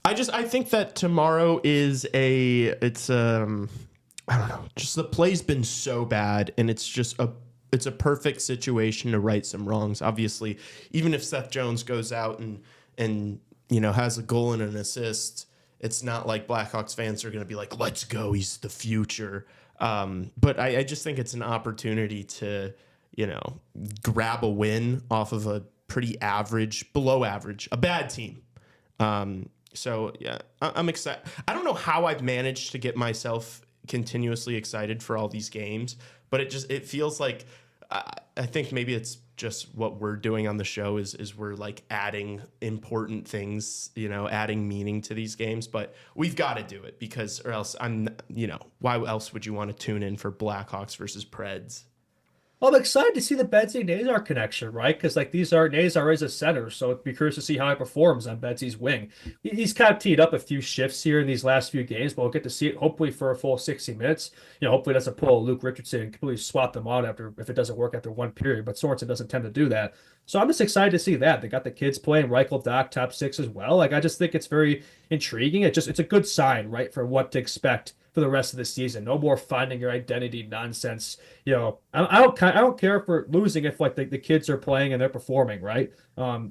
I think that tomorrow is I don't know. Just the play's been so bad, and it's a perfect situation to right some wrongs. Obviously, even if Seth Jones goes out and has a goal and an assist, it's not like Blackhawks fans are going to be like, let's go, he's the future. But I just think it's an opportunity to, grab a win off of a pretty below average, a bad team. So, yeah, I'm excited. I don't know how I've managed to get myself continuously excited for all these games, but it feels like I think maybe it's just what we're doing on the show is we're adding important things, adding meaning to these games, but we've got to do it or else why else would you want to tune in for Blackhawks versus Preds? Well, I'm excited to see the Bedsy-Nazar connection, right? Because Nazar is a center, so it'd be curious to see how he performs on Bedsy's wing. He's kind of teed up a few shifts here in these last few games, but we'll get to see it hopefully for a full 60 minutes. Hopefully it doesn't pull Luke Richardson and completely swap them out if it doesn't work after one period, but Sorensen doesn't tend to do that. So I'm just excited to see that. They got the kids playing, Reichel, Doc, top 6 as well. I just think it's very intriguing. It's a good sign, right, for what to expect for the rest of the season. No more finding your identity nonsense. I don't care for losing if like the kids are playing and they're performing, right?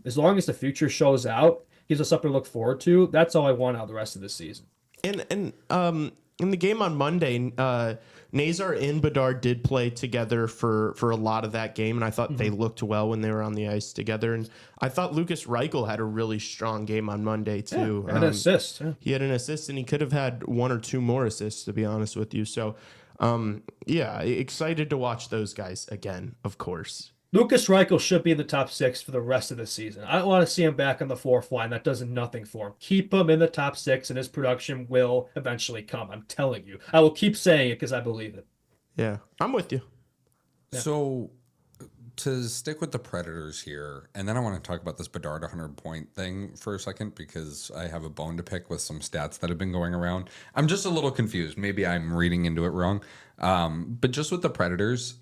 As long as the future shows out, gives us something to look forward to. That's all I want out of the rest of the season. And in the game on Monday, Nazar and Bedard did play together for a lot of that game, and I thought they looked well when they were on the ice together. And I thought Lucas Reichel had a really strong game on Monday too. Yeah, and an assist. Yeah. He had an assist, and he could have had one or two more assists, to be honest with you. So, excited to watch those guys again, of course. Lucas Reichel should be in the top 6 for the rest of the season. I don't want to see him back on the 4th line. That does nothing for him. Keep him in the top 6, and his production will eventually come. I'm telling you. I will keep saying it because I believe it. Yeah, I'm with you. Yeah. So to stick with the Predators here, and then I want to talk about this Bedard 100-point thing for a second because I have a bone to pick with some stats that have been going around. I'm just a little confused. Maybe I'm reading into it wrong. But just with the Predators,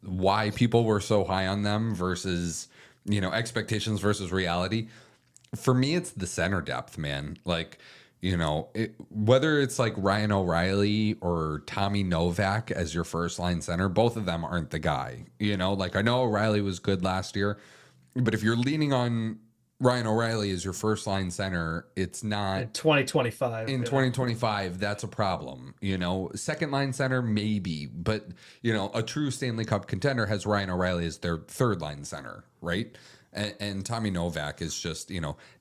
why people were so high on them versus, expectations versus reality. For me, it's the center depth, man. Like, whether it's like Ryan O'Reilly or Tommy Novak as your first line center, both of them aren't the guy. Like I know O'Reilly was good last year, but if you're leaning on Ryan O'Reilly as your first line center, it's not in 2025. In 2025, that's a problem. Second line center, maybe, but a true Stanley Cup contender has Ryan O'Reilly as their third line center, right? And Tommy Novak is just,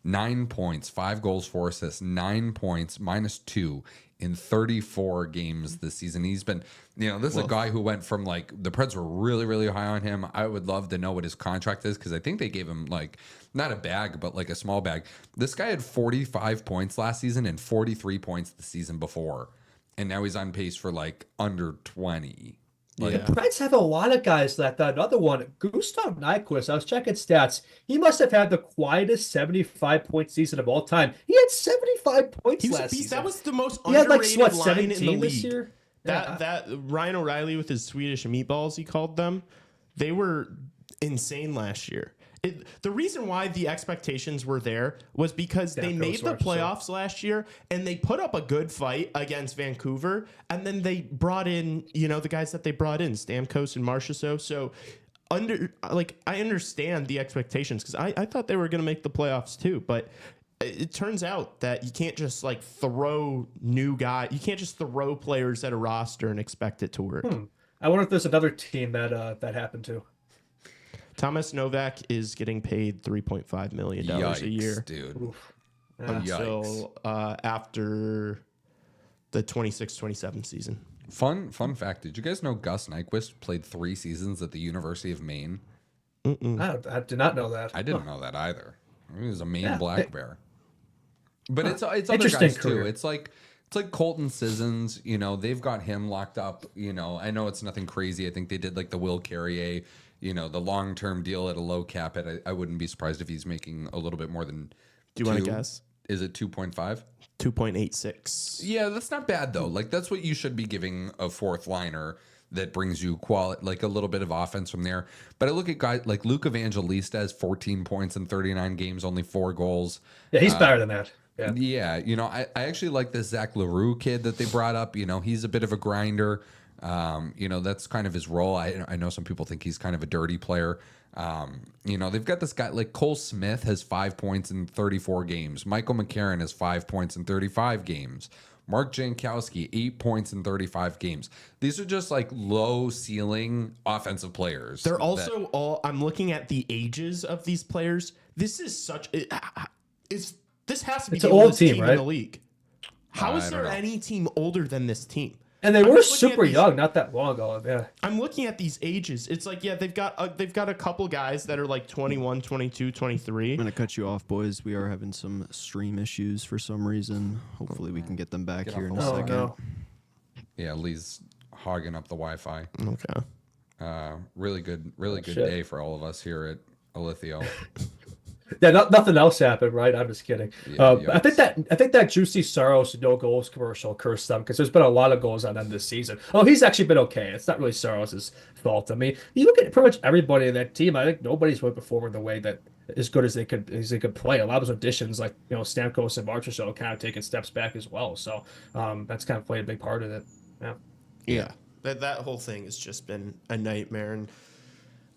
9 points, 5 goals, 4 assists, 9 points, -2 in 34 games this season. He's been, this is a guy who went from like, the Preds were really, really high on him. I would love to know what his contract is because I think they gave him like, not a bag, but like a small bag. This guy had 45 points last season and 43 points the season before. And now he's on pace for like under 20. The Preds have a lot of guys like that. Another one, Gustav Nyquist. I was checking stats. He must have had the quietest 75-point season of all time. He had 75 points last season. That was the most he had underrated like, line in the 17 this league. year? That Ryan O'Reilly with his Swedish meatballs, he called them, they were insane last year. The reason why the expectations were there was because they made the playoffs last year and they put up a good fight against Vancouver, and then they brought in, the guys that they brought in, Stamkos and Marchessault. So I understand the expectations because I thought they were going to make the playoffs too, but it turns out that you can't just like throw new guys. You can't just throw players at a roster and expect it to work. I wonder if there's another team that happened to. Thomas Novak is getting paid $3.5 million a year, dude. Until after the 26-27 season. Fun fact: did you guys know Gus Nyquist played 3 seasons at the University of Maine? I did not know that. I didn't know that either. He was a Maine Black Bear. But it's other Interesting guys career. too. It's like Colton Sissons. They've got him locked up. I know it's nothing crazy. I think they did like the Will Carrier. The long-term deal at a low cap. I wouldn't be surprised if he's making a little bit more than. Do you want to guess? Is it 2.5? 2.86. Yeah, that's not bad though. Like that's what you should be giving a fourth liner that brings you quality, like a little bit of offense from there. But I look at guys like Luke Evangelista has 14 points in 39 games, only 4 goals. Yeah, he's better than that. Yeah. I actually like this Zach LaRue kid that they brought up. He's a bit of a grinder. That's kind of his role. I know some people think he's kind of a dirty player. They've got this guy like Cole Smith has 5 points in 34 games. Michael McCarron has 5 points in 35 games. Mark Jankowski, 8 points in 35 games. These are just like low ceiling offensive players. They're also all, I'm looking at the ages of these players. This is this has to be the oldest team right? in the league. How is there any team older than this team? And they were super young not that long ago. Yeah. I'm looking at these ages. It's like, they've got a couple guys that are like 21, 22, 23. I'm going to cut you off, boys. We are having some stream issues for some reason. Hopefully we can get them back here in a second. No. Yeah, Lee's hogging up the Wi-Fi. Okay. Really good day for all of us here at Alithio. Yeah, nothing else happened, right? I'm just kidding. Yeah, I think that Juicy Saros no goals commercial cursed them because there's been a lot of goals on them this season. Oh, he's actually been okay. It's not really Saros' fault. I mean, you look at pretty much everybody in that team. I think nobody's really performing the way that as good as they could play. A lot of those additions, like Stamkos and Marchessault, kind of taking steps back as well. So that's kind of played a big part of it. Yeah. Yeah. That whole thing has just been a nightmare. And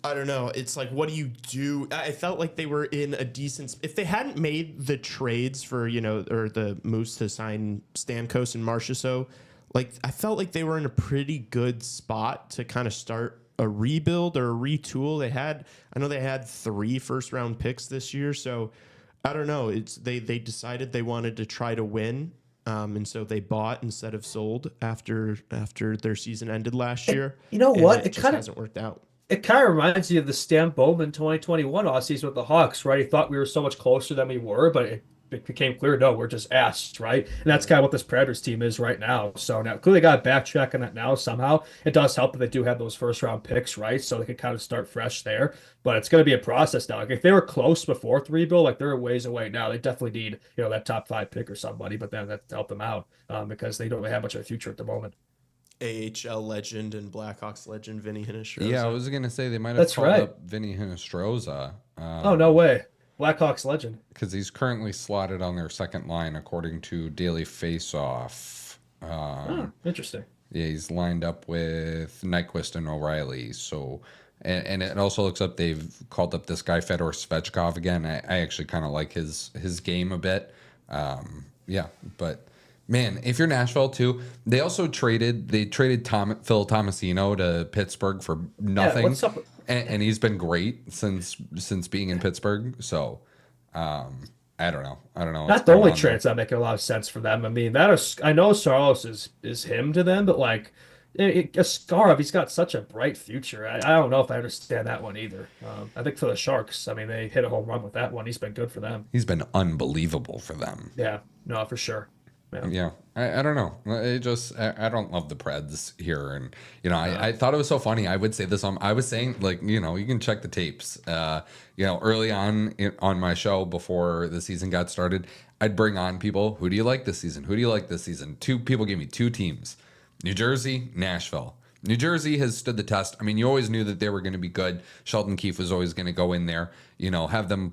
I don't know. It's like, what do you do? I felt like they were in a decent. If they hadn't made the trades for, or the moves to sign Stamkos and Marchessault, like, I felt like they were in a pretty good spot to kind of start a rebuild or a retool. I know they had 3 first-round picks this year, so I don't know. They decided they wanted to try to win. And so they bought instead of sold after their season ended last year. You know what? It just hasn't worked out. It kind of reminds me of the Stan Bowman 2021 offseason with the Hawks, right? He thought we were so much closer than we were, but it became clear, no, we're just ass, right? And that's kind of what this Predators team is right now. So now clearly got to backtrack on that now somehow. It does help that they do have those first-round picks, right? So they can kind of start fresh there. But it's going to be a process now. Like if they were close before the rebuild, like they're a ways away now. They definitely need, that top 5 pick or somebody, but then that help them out because they don't really have much of a future at the moment. AHL legend and Blackhawks legend Vinny Hinostroza. Yeah, I was going to say they might have called up Vinny Hinostroza. Oh, no way. Blackhawks legend. Because he's currently slotted on their second line, according to Daily Faceoff. Interesting. Yeah, he's lined up with Nyquist and O'Reilly. So, and it also looks up they've called up this guy Fedor Svechkov again. I actually kind of like his game a bit. Yeah, but man, if you're Nashville too, they also traded Phil Tomasino to Pittsburgh for nothing. Yeah, what's up? And he's been great since being in Pittsburgh. So, I don't know. Not the only trades that make a lot of sense for them. I mean, I know Saros is him to them, but like Askarov, he's got such a bright future. I don't know if I understand that one either. I think for the Sharks, I mean, they hit a home run with that one. He's been good for them. He's been unbelievable for them. Yeah, no, for sure. Yeah, I don't know. I don't love the Preds here, and I thought it was so funny. I would say this I was saying, like, you can check the tapes. Early on my show before the season got started, I'd bring on people. Who do you like this season? Who do you like this season? 2 people gave me 2 teams: New Jersey, Nashville. New Jersey has stood the test. I mean, you always knew that they were going to be good. Sheldon Keefe was always going to go in there, have them,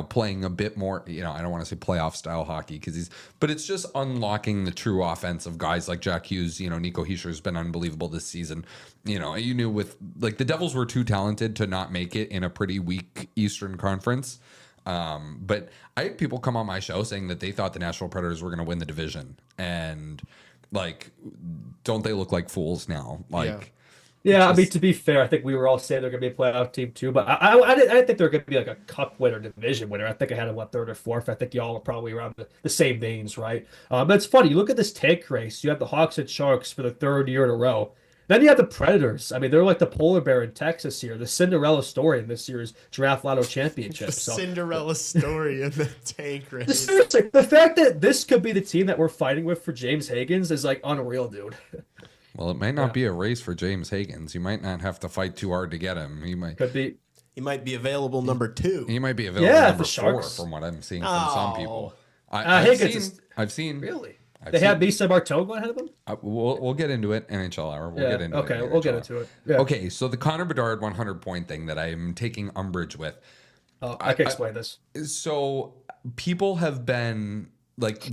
playing a bit more, I don't want to say playoff style hockey but it's just unlocking the true offense of guys like Jack Hughes. Nico Hischier has been unbelievable this season. You knew with like the Devils were too talented to not make it in a pretty weak Eastern Conference. But I had people come on my show saying that they thought the Nashville Predators were going to win the division, and like, don't they look like fools now? Like, yeah. I mean, to be fair, I think we were all saying they're going to be a playoff team too, but I didn't think they're going to be like a cup winner, division winner. I think I had them 3rd or 4th. I think y'all are probably around the same veins, right? But it's funny. You look at this tank race. You have the Hawks and Sharks for the 3rd year in a row. Then you have the Predators. I mean, they're like the polar bear in Texas here, the Cinderella story in this year's Draft Lotto Championship. Cinderella story in the tank race. Seriously, the fact that this could be the team that we're fighting with for James Higgins is like unreal, dude. Well, it might not be a race for James Higgins. You might not have to fight too hard to get him. He might be. He might be available number 2. He might be available number 4 from what I'm seeing from some people. I've seen. Really? They have Misa Martogo ahead of them? We'll get into it. NHL Hour. We'll get into it. Okay, we'll get into it. Yeah. Okay, so the Connor Bedard 100-point thing that I'm taking umbrage with. I can explain this. So people have been like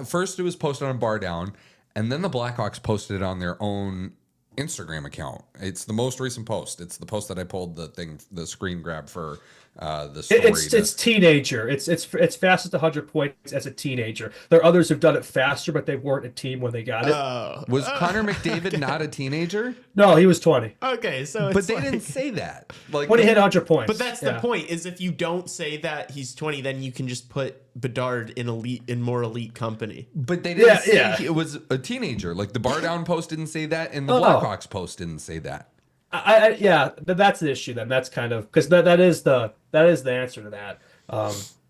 first it was posted on Bar Down, and then the Blackhawks posted it on their own Instagram account. It's the most recent post. It's the post that I pulled the screen grab for the story. It's teenager. It's fastest 100 points as a teenager. There are others who've done it faster, but they weren't a team when they got it. Was Connor McDavid not a teenager? No, he was 20. Okay, so but they didn't say that. Like when he hit 100 points. But that's the point. Is if you don't say that he's 20, then you can just put Bedard in more elite company. But they didn't say it was a teenager. Like the Bar Down post didn't say that, and the Blackhawks post didn't say that. That's the issue then. That's kind of because that is the answer to that.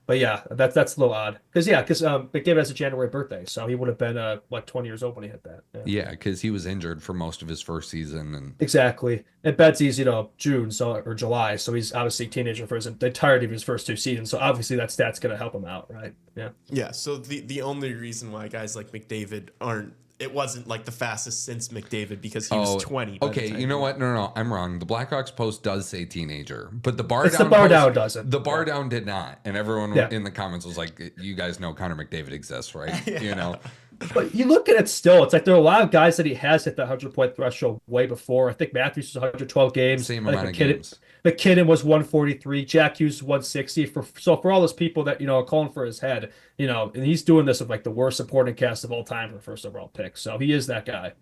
But yeah, that's a little odd because McDavid has a January birthday, so he would have been 20 years old when he hit that. Yeah, because he was injured for most of his first season, and exactly. And Betsy's June or July, so he's obviously a teenager for the entirety of his first 2 seasons. So obviously that stat's going to help him out, right? Yeah. Yeah. So the only reason why guys like McDavid aren't it wasn't like the fastest since McDavid because he was 20. by the Okay, time you know he- what? No, I'm wrong. The Blackhawks post does say teenager, but the bar It's down the bar post, down doesn't. The bar down did not, and everyone Yeah. in the comments was like, "You guys know Connor McDavid exists, right?" You know. But you look at it still, it's like there are a lot of guys that he has hit the 100-point threshold way before. I think Matthews was 112 games. Same I think amount of games. McKinnon was 143. Jack Hughes 160. So for all those people that are calling for his head, and he's doing this with like the worst supporting cast of all time for the first overall pick. So he is that guy.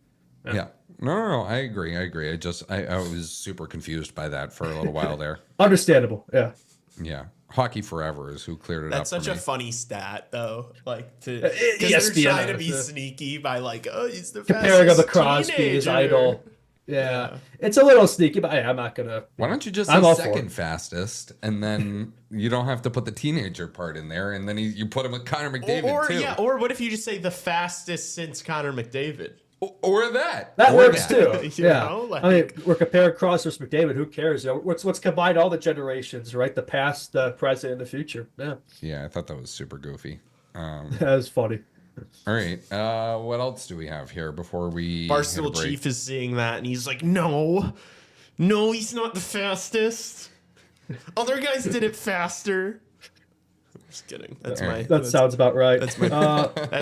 Yeah. No. I agree. I was super confused by that for a little while there. Understandable. Yeah. Yeah. Hockey Forever is who cleared it That's up. such a funny stat, though. Like, because ESPN they're trying to be is, sneaky by like, oh, he's the Comparing him fastest to Crosby, his teenager. idol. Yeah. It's a little sneaky, but I'm not going to. Why don't you just I'm say all for second it. fastest, and then you don't have to put the teenager part in there, and then you put him with Connor McDavid too. Or what if you just say the fastest since Connor McDavid? Or that. That Or works that. too. You Yeah. know, like- I mean, we're comparing Cross versus McDavid. Who cares? What's combined all the generations, right? The past, the present, and the future. Yeah. Yeah, I thought that was super goofy. That was funny. All right. What else do we have here before we hit a Barstool break? Chief is seeing that, and he's like, no, he's not the fastest. Other guys did it faster. Just kidding. That's All my. right. That sounds about right. That's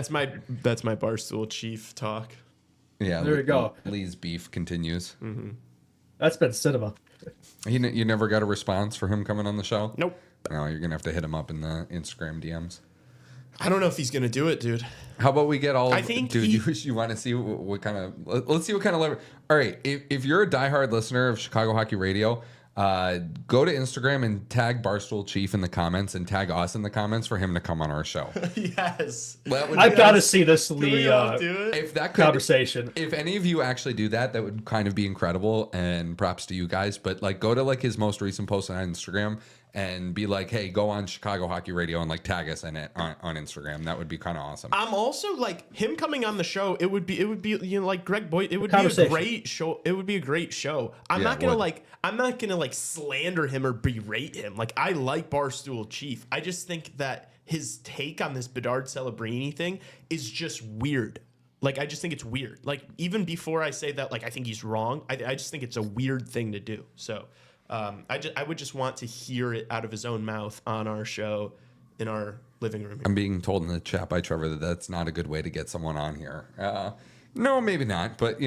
my. That's my Barstool Chief talk. Yeah, There you go. Lee's beef continues. That's been cinema. You never got a response for him coming on the show? Nope. No, you're gonna have to hit him up in the Instagram DMs. I don't know if he's gonna do it, dude. How about we get all? I think dude, he- you want to see what kind of? Let's see what kind of lever. All right, if you're a diehard listener of Chicago Hockey Radio, go to Instagram and tag Barstool Chief in the comments and tag us in the comments for him to come on our show. Yes. That would I've got to see this Can Lee we all do it? if that could, conversation. If any of you actually do that, that would kind of be incredible, and props to you guys. But like, go to like his most recent post on Instagram and be like, "Hey, go on Chicago Hockey Radio and like tag us in it on Instagram." That would be kind of awesome. I'm also like him coming on the show. It would be like Greg Boyd. It would be a Conversation. great show. It would be a great show. I'm Yeah, not it gonna would. I'm not gonna like slander him or berate him. Like I like Barstool Chief. I just think that his take on this Bedard Celebrini thing is just weird. Like I just think it's weird. Like even before I say that, like I think he's wrong. I just think it's a weird thing to do. So. I would just want to hear it out of his own mouth on our show in our living room. I'm being told in the chat by Trevor that that's not a good way to get someone on here. No, maybe not. But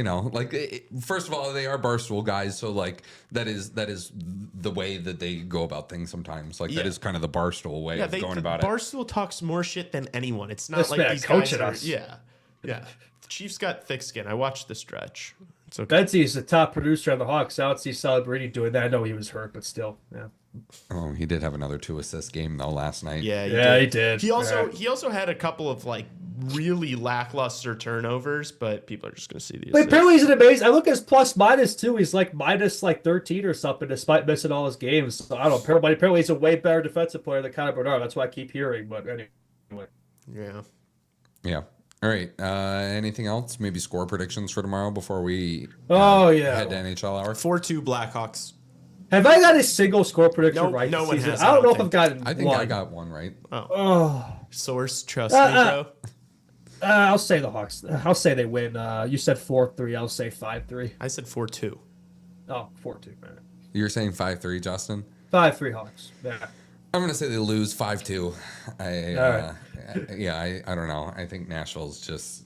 first of all, they are Barstool guys, so like that is the way that they go about things sometimes. Like that Yeah. is kind of the Barstool way of going about it. Barstool talks more shit than anyone. It's not This like man these coaching guys are, us. Yeah. The Chiefs got thick skin. I watched the stretch. It's okay. Betsy's the top producer on the Hawks. I don't see Celebrini doing that. I know he was hurt, but still. Yeah. Oh, he did have another 2-assist game though last night. Yeah, he did. He also Yeah. he also had a couple of like really lackluster turnovers, but people are just gonna see these. But apparently he's an amazing. I look at his plus minus too. He's like minus like 13 or something, despite missing all his games. So I don't know. But apparently he's a way better defensive player than Connor Bedard. That's what I keep hearing. But anyway. Yeah. Yeah. All right. Anything else? Maybe score predictions for tomorrow before we yeah. head to NHL hour. 4-2 Blackhawks. Have I got a single score prediction Nope, right no this one season? has, I don't I know don't if I've gotten I think one. I got one right. Oh. Source, trust me, bro. I'll say the Hawks. I'll say they win. You said 4-3. I'll say 5-3. I said 4-2. Oh, 4-2. Man. You're saying 5-3, Justin? 5-3 Hawks. Yeah. I'm gonna say they lose 5-2. I don't know. I think Nashville's just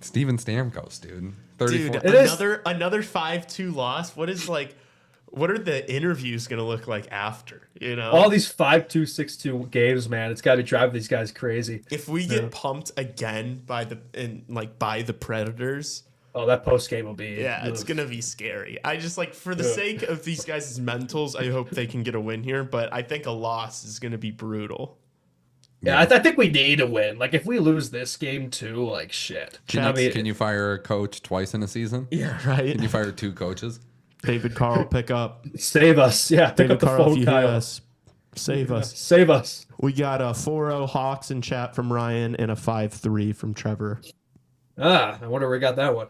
Steven Stamkos, dude. 34. Dude, It is- another 5-2 loss. What are the interviews gonna look like after? All these 5-2, 6-2 games, man. It's got to be driving these guys crazy. If we get pumped again by the Predators, Oh, that post game will be. yeah, it's ugh. gonna be scary. I just for the Yeah. sake of these guys' mentals, I hope they can get a win here. But I think a loss is gonna be brutal. Yeah, I think we need to win. Like if we lose this game too, like shit. Can you fire a coach twice in a season? Yeah, right. Can you fire 2 coaches? David Carl, pick up. Save us? Yeah, pick David up the Carl, if phone, you hear Kyle. us, save us. Save us. We got a 4-0 Hawks in chat from Ryan and a 5-3 from Trevor. I wonder where we got that one.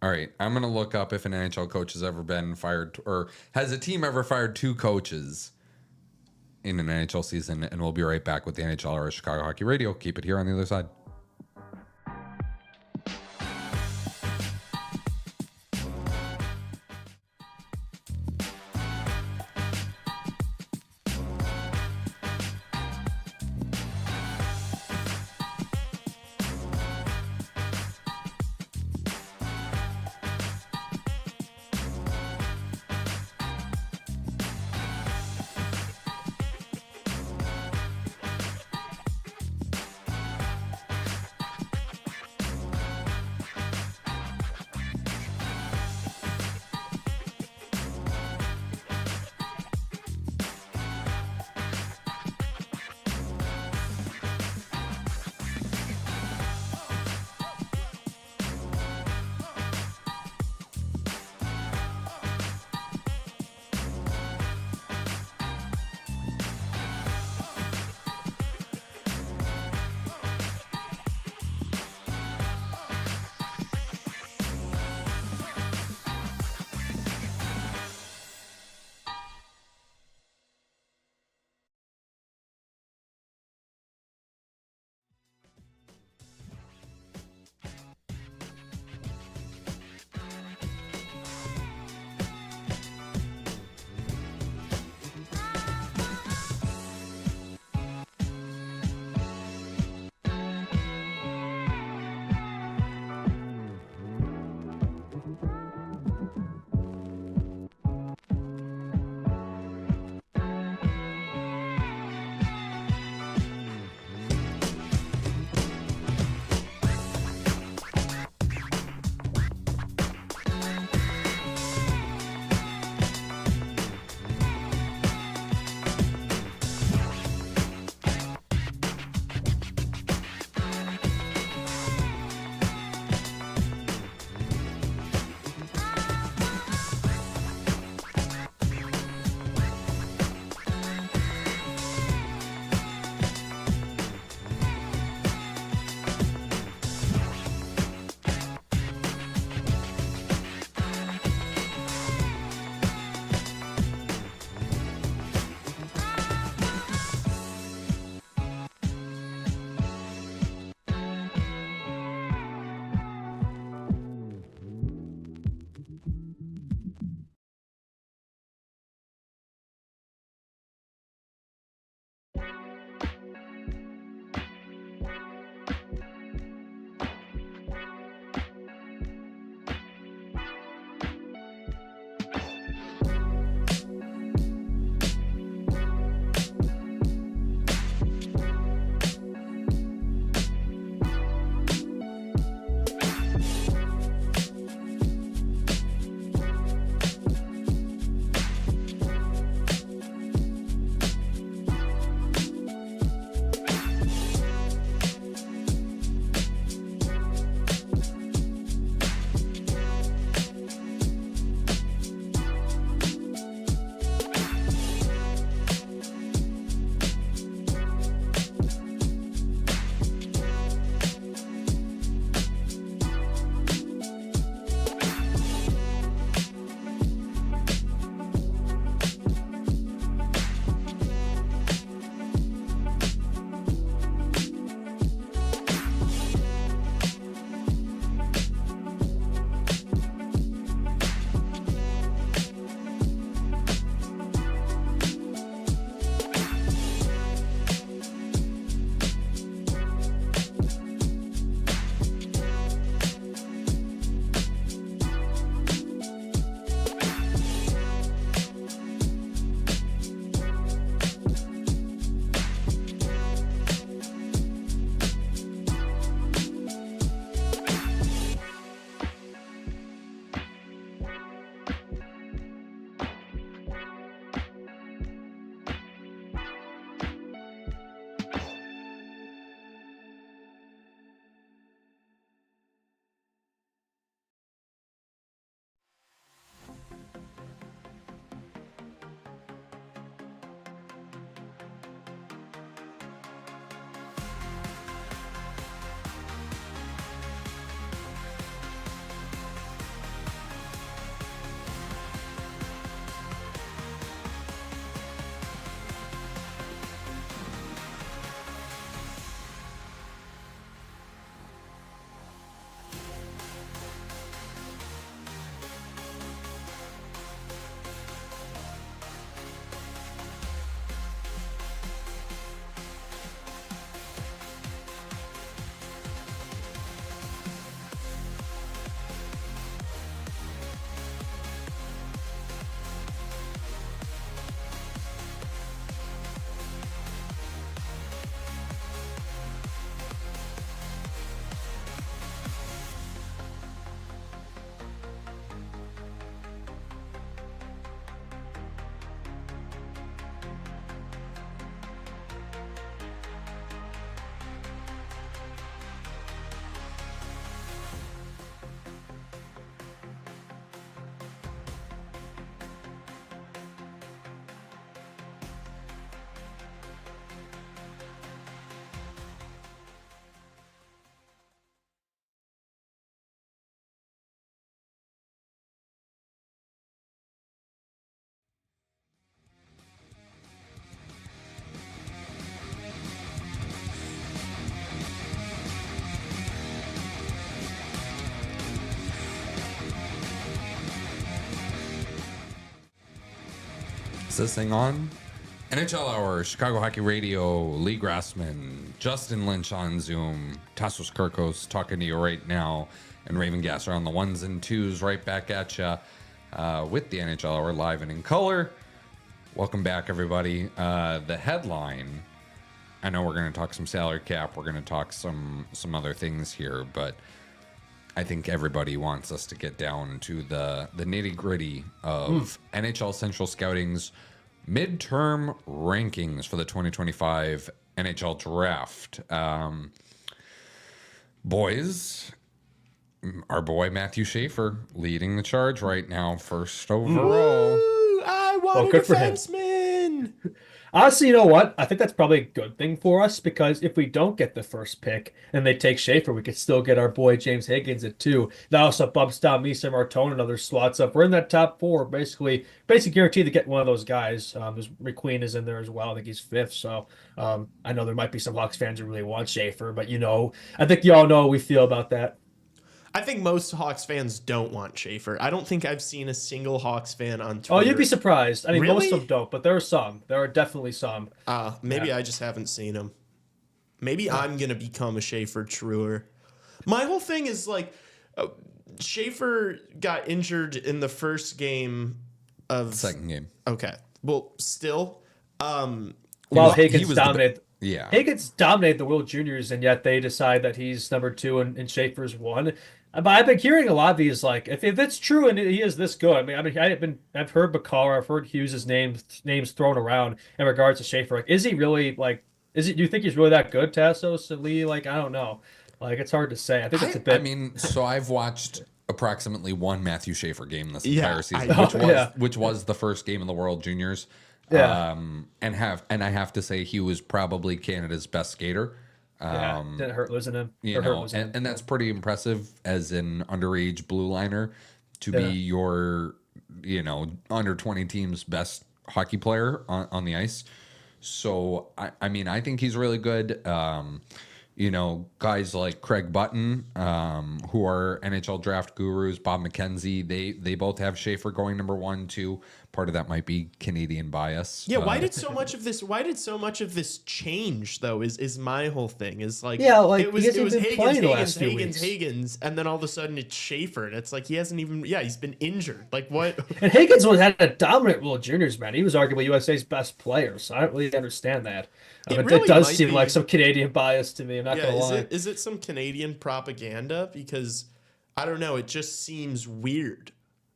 All right, I'm gonna look up if an NHL coach has ever been fired, or has a team ever fired 2 coaches in an NHL season, and we'll be right back with the NHL or Chicago Hockey Radio. Keep it here on the other side. this thing on? NHL Hour, Chicago Hockey Radio, Lee Grassman, Justin Lynch on Zoom, Tassos Kirkos talking to you right now, and Raven Gasser on the ones and twos right back at you with the NHL Hour live and in color. Welcome back, everybody. The headline, I know we're going to talk some salary cap, we're going to talk some other things here, but I think everybody wants us to get down to the nitty-gritty of NHL Central Scouting's midterm rankings for the 2025 NHL Draft. Boys, our boy Matthew Schaefer leading the charge right now, first overall. Ooh, I want a good for him. defenseman. Honestly, you know what? I think that's probably a good thing for us, because if we don't get the first pick and they take Schaefer, we could still get our boy James Higgins at 2. That also bumps down Misa Martone and other slots up. We're in that top 4, basically guaranteed to get one of those guys. McQueen is in there as well. I think he's 5th. So I know there might be some Hawks fans who really want Schaefer, but I think y'all know how we feel about that. I think most Hawks fans don't want Schaefer. I don't think I've seen a single Hawks fan on Twitter. Oh, you'd be surprised. I mean, Really? most of them don't, but there are some. There are definitely some. Maybe I just haven't seen him. Maybe I'm going to become a Schaefer truer. My whole thing is like, Schaefer got injured in the first game of... Second game. Okay. Well, still... While Higgins dominated... Yeah. Higgins dominated the World Juniors, and yet they decide that he's number 2 and Schaefer's 1. But I've been hearing a lot of these, like, if it's true and he is this good. I've heard Bakar, I've heard Hughes' names thrown around in regards to Schaefer. Like, is he really like? Do you think he's really that good, Tassos and Lee? Like, I don't know. Like, it's hard to say. I think it's a bit. So I've watched approximately one Matthew Schaefer game this Yeah, entire season, I- which was the first game of the World Juniors. Yeah. And I have to say he was probably Canada's best skater. Didn't hurt losing him. And that's pretty impressive as an underage blue liner to be your, under 20 team's best hockey player on the ice. So, I mean, I think he's really good. Guys like Craig Button, who are NHL draft gurus, Bob McKenzie, they both have Schaefer going number 1, 2. Part of that might be Canadian bias. Yeah, why did so much of this change though? Is my whole thing is like, it was Higgins, and then all of a sudden it's Schaefer, and it's like he's been injured. Like what? And Higgins had a dominant World Juniors, man. He was arguably USA's best player, so I don't really understand that. It does seem like some Canadian bias to me. I'm not gonna lie. Is it some Canadian propaganda? Because I don't know. It just seems weird.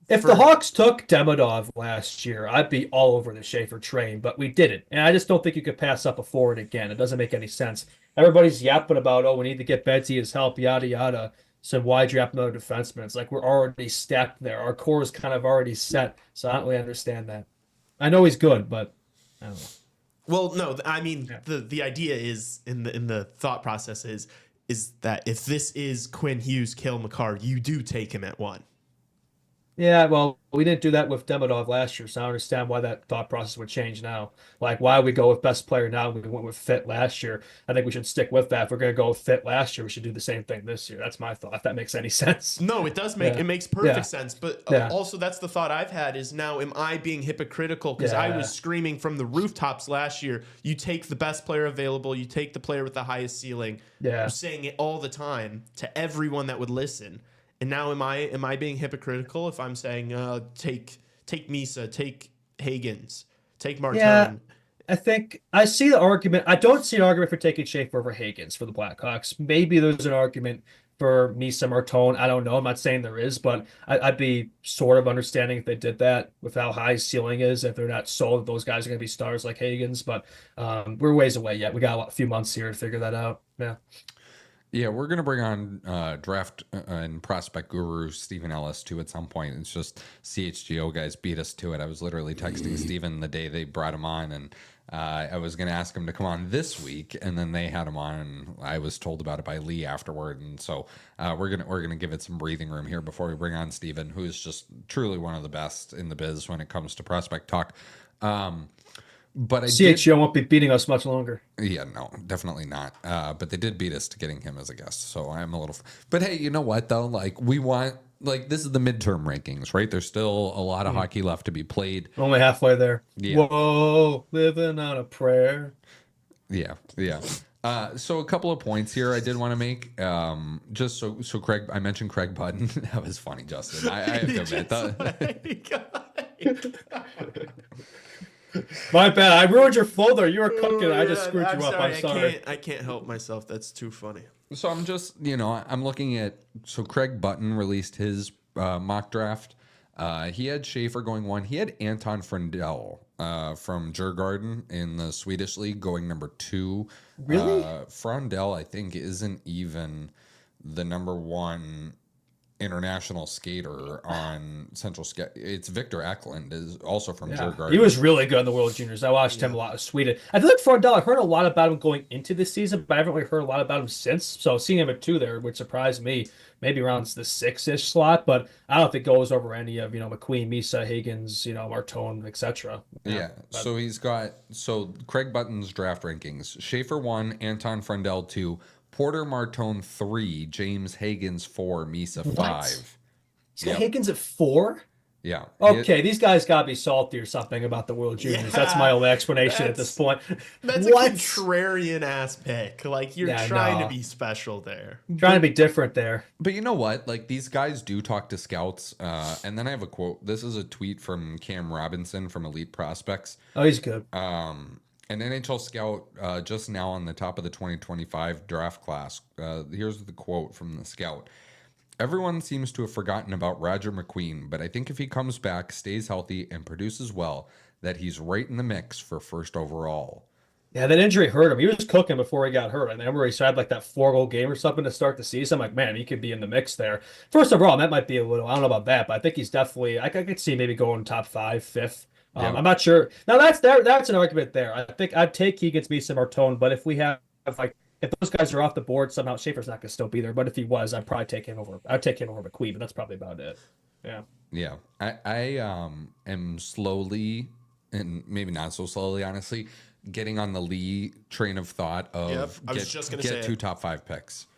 If the Hawks took Demidov last year, I'd be all over the Schaefer train, but we didn't. And I just don't think you could pass up a forward again. It doesn't make any sense. Everybody's yapping about, we need to get Betsy his help, yada, yada. So why draft another defenseman? It's like we're already stacked there. Our core is kind of already set, so I don't really understand that. I know he's good, but I don't know. Well, no, I mean, the idea is, in the thought process is that if this is Quinn Hughes, Cale Makar, you do take him at 1. Yeah, well, we didn't do that with Demidov last year, so I don't understand why that thought process would change now. Like, why we go with best player now? We went with fit last year. I think we should stick with that. If we're going to go with fit last year, we should do the same thing this year. That's my thought, if that makes any sense. No, it does it makes perfect sense. But also, that's the thought I've had is now, am I being hypocritical? Because I was screaming from the rooftops last year, you take the best player available, you take the player with the highest ceiling. Yeah. I'm saying it all the time to everyone that would listen. And now am I being hypocritical if I'm saying take Misa, take Higgins, take Martin? Yeah, I think I see the argument. I don't see an argument for taking Schaefer over Higgins for the Blackhawks. Maybe there's an argument for Misa Martone. I don't know. I'm not saying there is, but I'd be sort of understanding if they did that with how high his ceiling is, if they're not sold that those guys are going to be stars like Higgins. But we're ways away yet. We got a few months here to figure that out. Yeah. Yeah, we're going to bring on draft and prospect guru Stephen Ellis, too, at some point. It's just CHGO guys beat us to it. I was literally texting Stephen the day they brought him on, and I was going to ask him to come on this week, and then they had him on, and I was told about it by Lee afterward. And so we're gonna give it some breathing room here before we bring on Stephen, who is just truly one of the best in the biz when it comes to prospect talk. But CHGO won't be beating us much longer. Yeah, no, definitely not. But they did beat us to getting him as a guest, so I'm a little. But hey, you know what though? Like we want like this is the midterm rankings, right? There's still a lot of hockey left to be played. Only halfway there. Yeah. Whoa, living on a prayer. Yeah. So a couple of points here I did want to make. Just so Craig, I mentioned Craig Button. That was funny, Justin. I have to admit that. My bad. I ruined your folder. You were cooking. I just screwed you up. I'm sorry. I can't help myself. That's too funny. So I'm just, I'm looking at, so Craig Button released his mock draft. He had Schaefer going 1. He had Anton Frundell from Djurgården in the Swedish league going number 2. Really? Frundell, I think, isn't even the number 1 international skater on Central Skate. It's Victor Eklund, is also from Djurgården. He was really good in the World Juniors. I watched him a lot of Sweden. I feel like Frondell, I heard a lot about him going into this season, but I haven't really heard a lot about him since. So seeing him at 2 there would surprise me. Maybe around the 6-ish slot, but I don't think it goes over any of, McQueen, Misa, Higgins, Martone, etc. Yeah. So he's got, Craig Button's draft rankings: Schaefer 1, Anton Frundell 2, Porter Martone 3, James Higgins 4, Misa 5. He's got Higgins at 4? Yeah. Okay, these guys got to be salty or something about the World Juniors. That's my only explanation at this point. That's a contrarian ass pick. Like, you're trying to be special there. Trying to be different there. But you know what? Like, these guys do talk to scouts. And then I have a quote. This is a tweet from Cam Robinson from Elite Prospects. Oh, he's good. An NHL scout just now on the top of the 2025 draft class. Here's the quote from the scout. Everyone seems to have forgotten about Roger McQueen, but I think if he comes back, stays healthy, and produces well, that he's right in the mix for first overall. Yeah, that injury hurt him. He was cooking before he got hurt. I remember he had like that 4-goal game or something to start the season. I'm like, man, he could be in the mix there. First overall, that might be a little, I don't know about that, but I think he's definitely, I could see maybe going top 5, 5th. I'm not sure. Now that's an argument there. I think I'd take Keegan's Misa Martone, but if we have if those guys are off the board somehow, Schaefer's not going to still be there. But if he was, I'd probably take him over. I'd take him over McQueen, but that's probably about it. Yeah. Yeah. I am slowly, and maybe not so slowly, honestly, getting on the Lee train of thought of get 2 top 5 picks.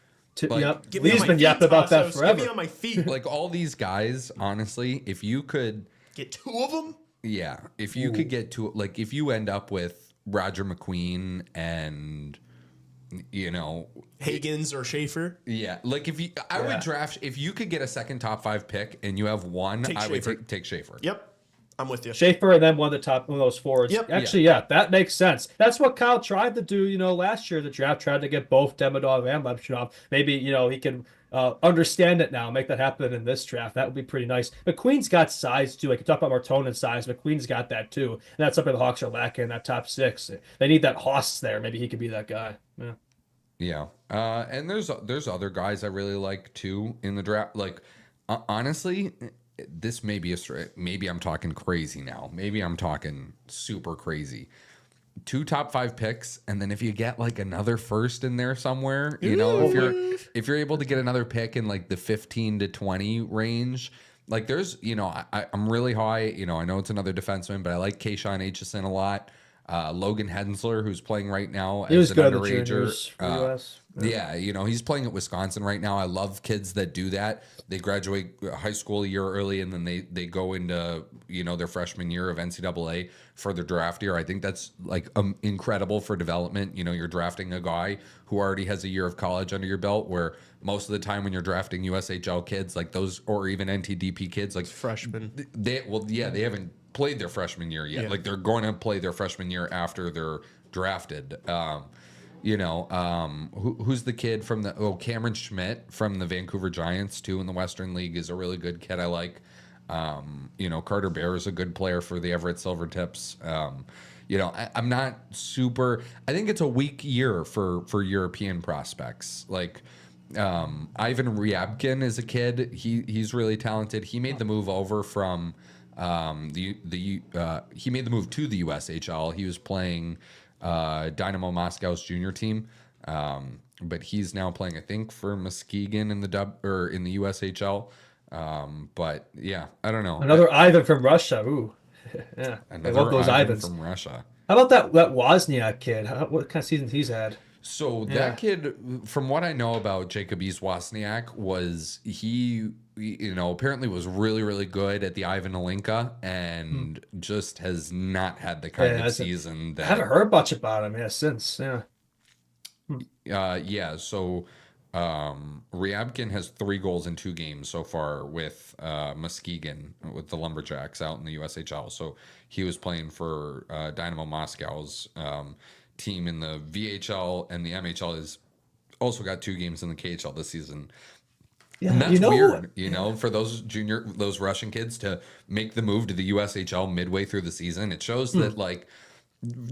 Lee's been yapping about that forever. Get me on my feet. Like all these guys, honestly, if you could get 2 of them. Yeah. If you could get to, like, if you end up with Roger McQueen and, Higgins or Schaefer. Yeah. Like I would draft, if you could get a second top 5 pick and you have 1, I would take Schaefer. Yep. I'm with you. Schaefer and then one of those forwards. Yep. Actually, that makes sense. That's what Kyle tried to do, last year. The draft tried to get both Demidov and Lepchinov. Maybe, he can understand it now, make that happen in this draft. That would be pretty nice. McQueen's got size too. Like you talk about Martone and size, McQueen's got that too. And that's something the Hawks are lacking in that top 6. They need that Haas there. Maybe he could be that guy. Yeah. Yeah. And there's other guys I really like too in the draft. Like, honestly, this may be maybe I'm talking crazy now. Maybe I'm talking super crazy. 2 top 5 picks, and then if you get like another first in there somewhere, if you're able to get another pick in like the 15 to 20 range, like there's, I'm really high. I know it's another defenseman, but I like Keishon Aitchison a lot. Logan Hensler, who's playing right now as an underager. Yeah, he's playing at Wisconsin right now. I love kids that do that. They graduate high school a year early, and then they go into their freshman year of NCAA for their draft year. I think that's like incredible for development. You're drafting a guy who already has a year of college under your belt, where most of the time when you're drafting USHL kids like those, or even NTDP kids, like freshmen, they haven't played their freshman year yet. Yeah. Like they're going to play their freshman year after they're drafted. Who's the kid from Cameron Schmidt from the Vancouver Giants too in the Western League is a really good kid I like. Carter Bear is a good player for the Everett Silvertips. I'm not super. I think it's a weak year for European prospects. Like Ivan Ryabkin is a kid. He's really talented. He made the move over from he made the move to the USHL. He was playing Dynamo Moscow's junior team, but he's now playing, I think, for Muskegon in the USHL. But yeah, I don't know. Another Ivan from Russia. Ooh, yeah. I love those Ivans from Russia. How about that Wozniak kid? What kind of season he's had? So that kid, from what I know about Jacob Wozniak, was he, apparently was really, really good at the Ivan Alinka and just has not had the kind of season I haven't heard much about him since. So Ryabkin has 3 goals in 2 games so far with Muskegon with the Lumberjacks out in the USHL. So he was playing for Dynamo Moscow's team in the VHL, and the MHL has also got 2 games in the KHL this season. Yeah, and that's weird, for those Russian kids to make the move to the USHL midway through the season. It shows that, like,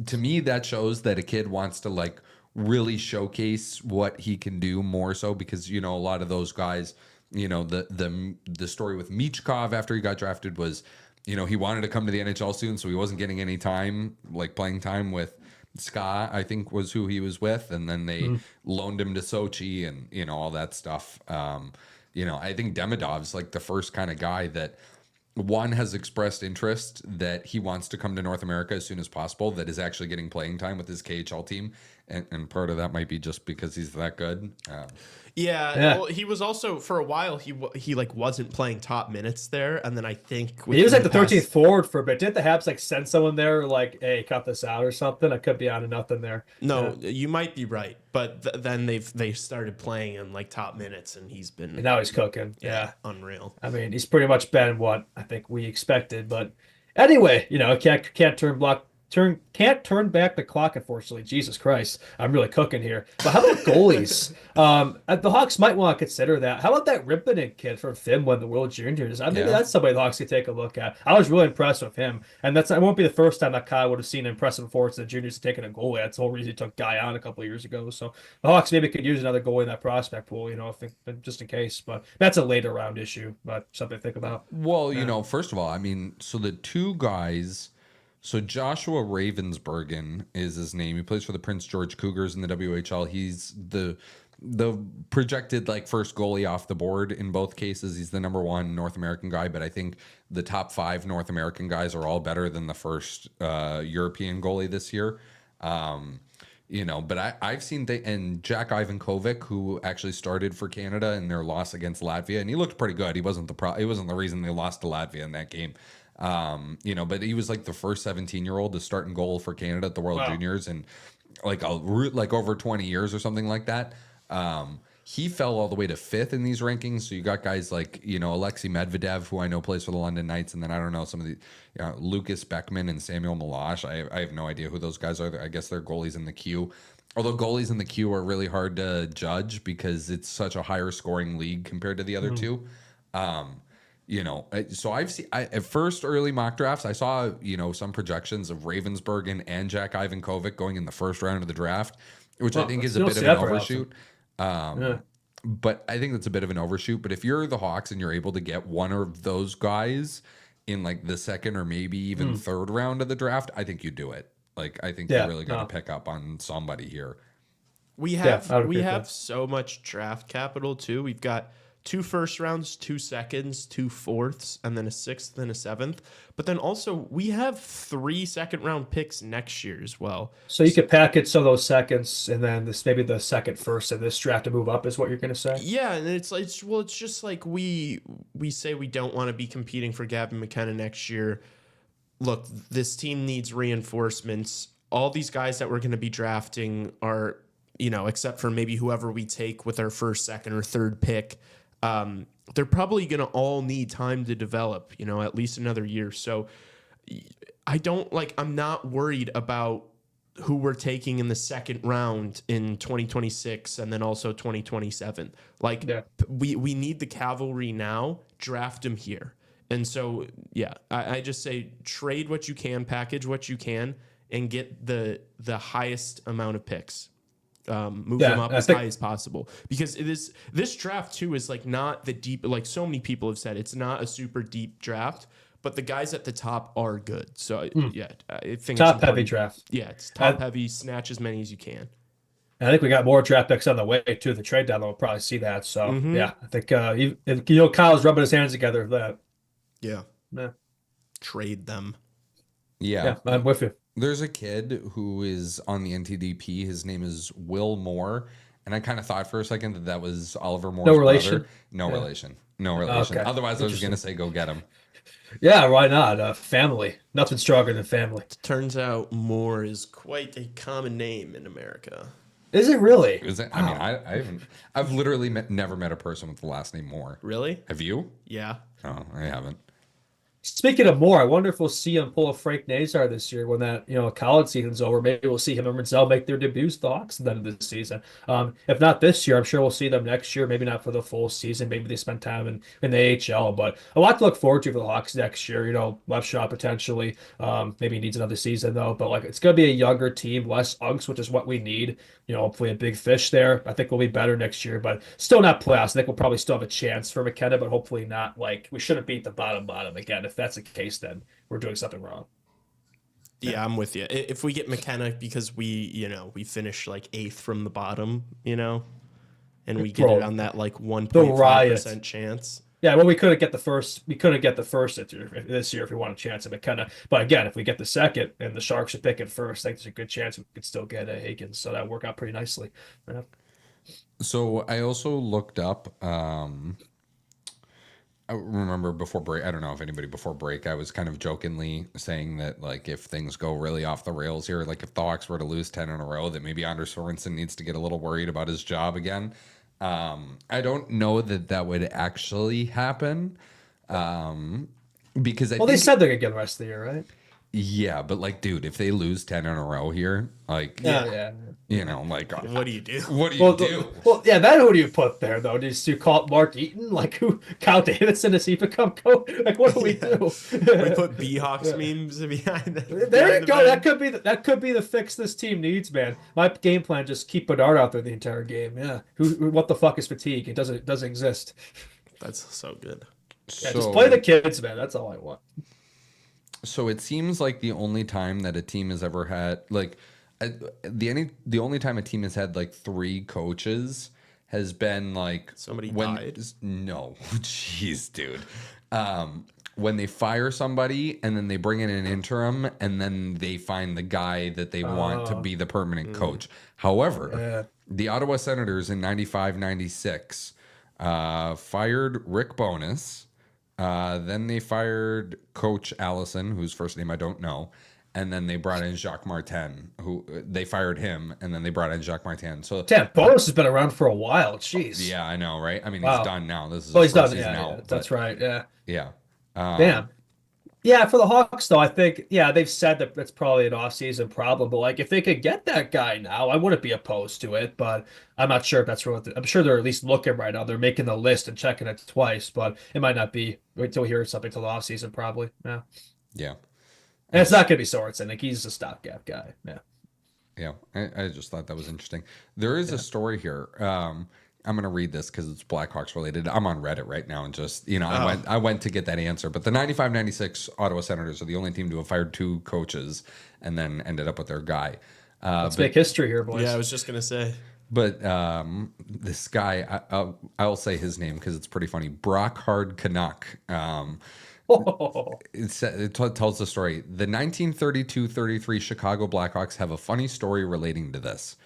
to me, that shows that a kid wants to, like, really showcase what he can do more so, because, a lot of those guys, the story with Michkov after he got drafted was, he wanted to come to the NHL soon, so he wasn't getting any time, like playing time with Ska, I think was who he was with, and then they loaned him to Sochi and all that stuff. I think Demidov's like the first kind of guy that one has expressed interest that he wants to come to North America as soon as possible, that is actually getting playing time with his KHL team, and part of that might be just because he's that good. Well, he was also for a while he like wasn't playing top minutes there, and then I think he was like the 13th forward for a bit. Didn't the Habs like send someone there like, hey, cut this out or something? I could be on to nothing there. No, you might be right, but then they started playing in like top minutes, and he's been and now he's cooking. Yeah, unreal. I mean, he's pretty much been what I think we expected, but anyway, can't turn back the clock, unfortunately. Jesus Christ, I'm really cooking here. But how about goalies? The Hawks might want to consider that. How about that Rippinen kid from Finland, the World Juniors? I mean, that's somebody the Hawks could take a look at. I was really impressed with him, and it won't be the first time that Kyle would have seen impressive performance in the juniors taking a goalie. That's the whole reason he took Guy on a couple of years ago. So the Hawks maybe could use another goalie in that prospect pool, just in case. But that's a later round issue, but something to think about. Well, first of all, I mean, so the 2 guys. So Joshua Ravensbergen is his name. He plays for the Prince George Cougars in the WHL. He's the projected like first goalie off the board in both cases. He's the number 1 North American guy, but I think the top 5 North American guys are all better than the first European goalie this year. But I've seen and Jack Ivankovic, who actually started for Canada in their loss against Latvia, and he looked pretty good. He wasn't the reason they lost to Latvia in that game. But he was like the first 17-year-old to start in goal for Canada at the World Juniors in like over 20 years or something like that. He fell all the way to 5th in these rankings. So you got guys like, Alexei Medvedev, who I know plays for the London Knights. And then I don't know, some of the Lucas Beckman and Samuel Milosh. I have no idea who those guys are. I guess they're goalies in the queue. Although goalies in the queue are really hard to judge because it's such a higher scoring league compared to the other 2. So I've seen at first early mock drafts, I saw, some projections of Ravensbergen and Jack Ivankovic going in the first round of the draft, which I think is a bit of an overshoot. But I think that's a bit of an overshoot. But if you're the Hawks and you're able to get one of those guys in like the second or maybe even third round of the draft, I think you do it. Like, I think you're really going to pick up on somebody here. We have so much draft capital too. We've got 2 first rounds, 2 seconds, 2 fourths, and then a 6th and a 7th. But then also we have 3 second-round picks next year as well. So you could package some of those seconds, and then maybe the second first in this draft to move up is what you're going to say. Yeah, and it's just like we say we don't want to be competing for Gavin McKenna next year. Look, this team needs reinforcements. All these guys that we're going to be drafting are, except for maybe whoever we take with our first, second, or third pick. They're probably going to all need time to develop, at least another year. So I'm not worried about who we're taking in the second round in 2026 and then also 2027. We need the cavalry now, draft them here. And so, I just say trade what you can, package what you can, and get the highest amount of picks. Move them up as high as possible, because this draft too is like not the deep, like so many people have said, it's not a super deep draft, but the guys at the top are good. So I think top heavy draft. Yeah, it's top heavy. Snatch as many as you can. I think we got more draft picks on the way too. The trade deadline will probably see that. So I think Kyle's rubbing his hands together for that. Yeah. Trade them. Yeah, I'm with you. There's a kid who is on the NTDP. His name is Will Moore. And I kind of thought for a second that was Oliver Moore's relation? brother. No Yeah. relation. No relation. Okay. Otherwise, I was going to say go get him. Yeah, why not? Family. Nothing stronger than family. Turns out Moore is quite a common name in America. Is it really? Is it? I mean, I haven't. I've literally never met a person with the last name Moore. Really? Have you? Yeah. Oh, I haven't. Speaking of Moore, I wonder if we'll see him pull a Frank Nazar this year when that college season's over. Maybe we'll see him and Renzel make their debuts the Hawks at the end of the season. If not this year, I'm sure we'll see them next year. Maybe not for the full season. Maybe they spend time in the AHL. But a lot to look forward to for the Hawks next year. Left shot potentially. Maybe he needs another season though. But it's gonna be a younger team, less unks, which is what we need. Hopefully a big fish there. I think we'll be better next year, but still not playoffs. I think we'll probably still have a chance for McKenna, but hopefully not. We shouldn't beat the bottom again. If that's the case, then we're doing something wrong. Yeah, I'm with you. If we get McKenna because we finished 8th from the bottom, and we get it on that 1.5% chance. Yeah, well, we couldn't get the first. We couldn't get the first this year if we want a chance at McKenna. But again, if we get the second and the Sharks are picking first, I think there's a good chance we could still get Higgins. So that would work out pretty nicely. Yeah. So I also looked up. I remember before break. I don't know if anybody before break. I was kind of jokingly saying that if things go really off the rails here, if the Hawks were to lose 10 in a row, that maybe Anders Sorensen needs to get a little worried about his job again. I don't know that would actually happen because they said they're gonna get the rest of the year, right? Yeah, but dude, if they lose 10 in a row here, what do you do? What do you do? Well, yeah, then who do you put there though? Do you call it Mark Eaton? Who? Kyle Davidson? Does he become coach? What do we do? We put B-Hawks memes behind that. There you go. That could be the fix this team needs, man. My game plan: just keep Bedard out there the entire game. Yeah. What the fuck is fatigue? It doesn't exist. That's so good. Yeah, just play the kids, man. That's all I want. So it seems like the only time that a team has ever had the only time a team has had 3 coaches has been somebody when died. No, jeez, dude. When they fire somebody and then they bring in an interim and then they find the guy that they want to be the permanent coach. However, the Ottawa Senators in 95-96 fired Rick Bowness. Then they fired Coach Allison, whose first name I don't know, and then they brought in Jacques Martin, who they fired him, and then they brought in Jacques Martin. So damn, Bowness has been around for a while. Jeez. Yeah, I know, right? I mean, he's done now. This is he's his done. first season Yeah, out, that's right. Yeah. Yeah. Damn. Yeah, for the Hawks, though, I think, they've said that that's probably an off-season problem. But, if they could get that guy now, I wouldn't be opposed to it. But I'm not sure if that's what I'm sure they're at least looking right now. They're making the list and checking it twice. But it might not be until we hear something till the off-season, probably. Yeah. Yeah. And it's not going to be Sorensen. He's a stopgap guy. Yeah. Yeah. I just thought that was interesting. There is a story here. I'm going to read this because it's Blackhawks related. I'm on Reddit right now and just, I went to get that answer. But the 95-96 Ottawa Senators are the only team to have fired 2 coaches and then ended up with their guy. Let's make history here, boys. Yeah, I was just going to say. But this guy, I'll say his name because it's pretty funny. Brockhard Canuck. It tells the story. The 1932-33 Chicago Blackhawks have a funny story relating to this.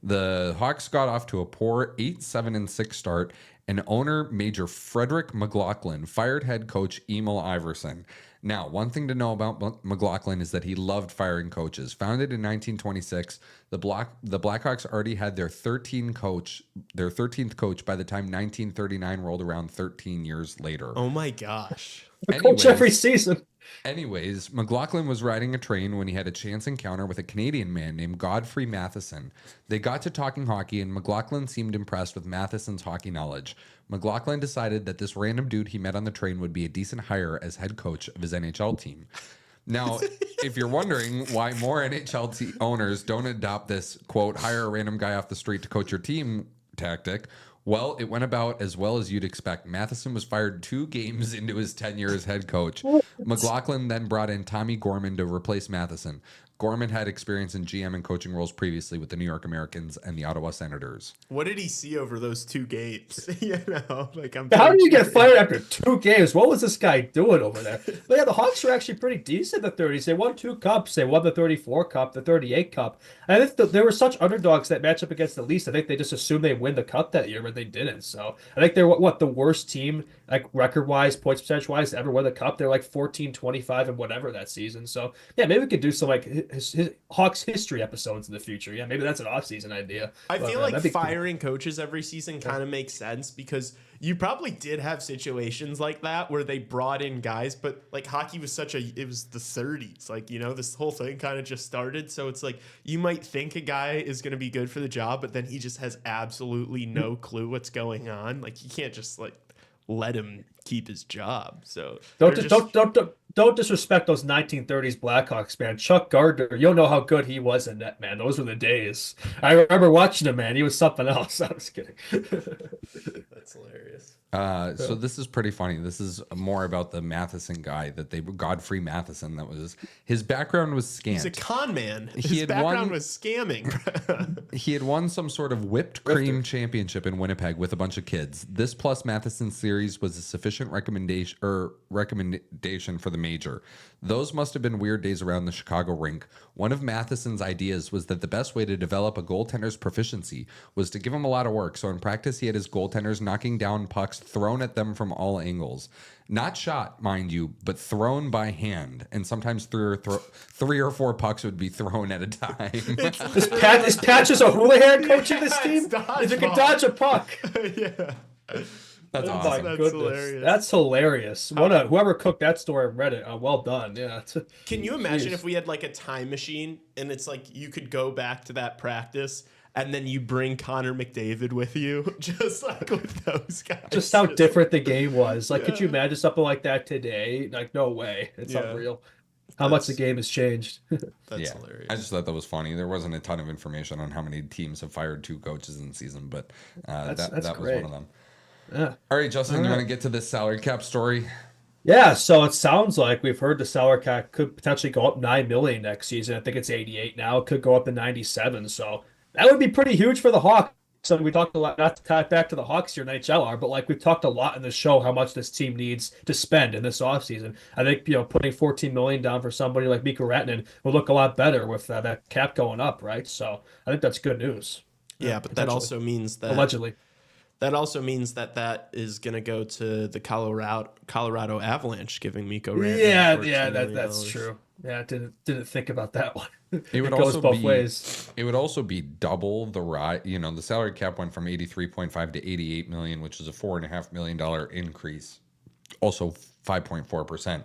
The Hawks got off to a poor 8-7-6 start, and owner Major Frederick McLaughlin fired head coach Emil Iverson. Now, one thing to know about McLaughlin is that he loved firing coaches. Founded in 1926, the Blackhawks already had their 13th coach by the time 1939 rolled around 13 years later. Oh my gosh. Coach every season. Anyways, McLaughlin was riding a train when he had a chance encounter with a Canadian man named Godfrey Matheson. They got to talking hockey, and McLaughlin seemed impressed with Matheson's hockey knowledge. McLaughlin decided that this random dude he met on the train would be a decent hire as head coach of his NHL team. Now, if you're wondering why more NHL owners don't adopt this, quote, hire a random guy off the street to coach your team tactic, well, it went about as well as you'd expect. Matheson was fired 2 games into his tenure as head coach. McLaughlin then brought in Tommy Gorman to replace Matheson. Gorman had experience in GM and coaching roles previously with the New York Americans and the Ottawa Senators. What did he see over those 2 games? Like How do you get fired after 2 games? What was this guy doing over there? But yeah, the Hawks were actually pretty decent in the 30s. They won 2 cups. They won the 34 cup, the 38 cup. And I think they were such underdogs that match up against the Leafs. I think they just assumed they'd win the cup that year, but they didn't. So I think they're what the worst team, like record-wise, points percentage-wise, to ever win the cup. They're like 14, 25, and whatever that season. So yeah, maybe we could do some like his Hawks history episodes in the future. Yeah, maybe that's an off-season idea. I feel like firing coaches every season kind of makes sense because you probably did have situations like that where they brought in guys, but like hockey was it was the 30s. Like, this whole thing kind of just started. So it's like you might think a guy is going to be good for the job, but then he just has absolutely no clue what's going on. Like, you can't just like let him keep his job. So don't disrespect those 1930s Blackhawks, man. Chuck Gardner, you'll know how good he was in net, man. Those were the days. I remember watching him, man. He was something else. I was kidding. That's hilarious. So this is pretty funny. This is more about the Matheson guy Godfrey Matheson. His background was scant. He's a con man. His background was scamming. He had won some sort of whipped cream championship in Winnipeg with a bunch of kids. This plus Matheson series was a sufficient recommendation for the major. Those must have been weird days around the Chicago rink. One of Matheson's ideas was that the best way to develop a goaltender's proficiency was to give him a lot of work. So in practice, he had his goaltenders knocking down pucks thrown at them from all angles. Not shot, mind you, but thrown by hand. And sometimes 3 or 4 pucks would be thrown at a time. Is Patches O'Houlihan coaching this team? If you can dodge a puck. Yeah. That's awesome. That's hilarious. That's hilarious. Whoever cooked that story on Reddit, well done. Yeah. Can you imagine if we had like a time machine and it's like you could go back to that practice and then you bring Connor McDavid with you, just like with those guys? Just how different the game was. Like, could you imagine something like that today? Like, no way. It's unreal. How much the game has changed. That's hilarious. I just thought that was funny. There wasn't a ton of information on how many teams have fired 2 coaches in the season, but that was one of them. Yeah. All right, Justin, you want to get to this salary cap story? Yeah, so it sounds like we've heard the salary cap could potentially go up $9 million next season. I think it's 88 now. It could go up to 97. So that would be pretty huge for the Hawks. So we talked a lot, not to tie it back to the Hawks here in HLR, but like we've talked a lot in the show how much this team needs to spend in this offseason. I think putting $14 million down for somebody like Mikko Rantanen will look a lot better with that cap going up, right? So I think that's good news. Yeah, but that also means that allegedly. That also means that is going to go to the Colorado Avalanche, giving Mikko Rantanen. Yeah, that's true. Yeah, I didn't think about that one. It would goes both ways. It would also be double the rise. The salary cap went from 83.5 to 88 million, which is a $4.5 million increase. Also 5.4%.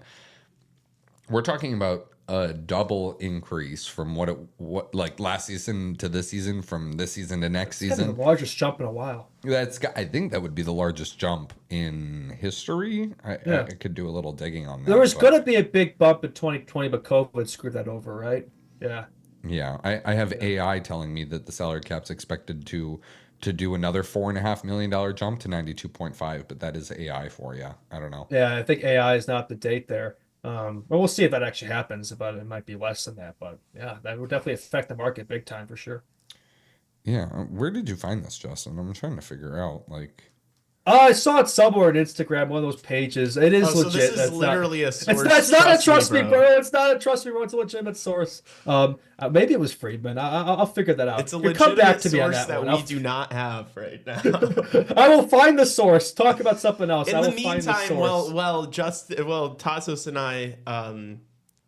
We're talking about a double increase from what like last season to this season, from this season to next season. The largest jump in a while. I think that would be the largest jump in history. I could do a little digging on that. There was going to be a big bump in 2020, but COVID screwed that over, right? Yeah. Yeah, I have AI telling me that the salary cap's expected to do another $4.5 million jump to 92.5, but that is AI for you. I don't know. Yeah, I think AI is not the date there. But we'll see if that actually happens, but it might be less than that. But yeah, that would definitely affect the market big time for sure. Yeah. Where did you find this, Justin? I'm trying to figure out, like... I saw it somewhere on Instagram, one of those pages. It is legit. So this is literally a source. It's not a trust me, bro. It's not a trust me, bro. It's a legitimate source. Maybe it was Friedman. I'll figure that out. It's a legitimate source that we do not have right now. I will find the source. Talk about something else. In the meantime, Tassos and I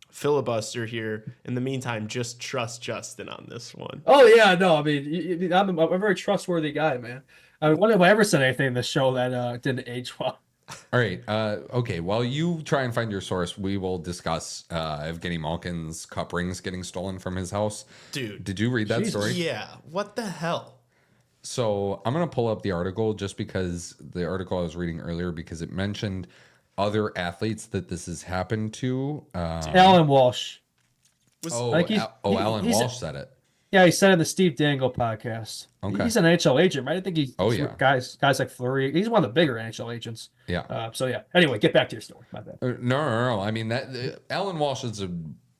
filibuster here. In the meantime, just trust Justin on this one. Oh yeah, no. I mean, I'm a very trustworthy guy, man. When have I ever said anything in the show that didn't age well? All right. Okay. While you try and find your source, we will discuss Evgeny Malkin's cup rings getting stolen from his house. Dude. Did you read that story? Yeah. What the hell? So I'm going to pull up the article just because the article I was reading earlier, because it mentioned other athletes that this has happened to. Alan Walsh. Alan Walsh said it. Yeah, he said it in the Steve Dangle podcast. Okay. He's an NHL agent, right? I think he's guys like Fleury. He's one of the bigger NHL agents. Yeah. So yeah. Anyway, get back to your story. My bad. No. I mean, Alan Walsh is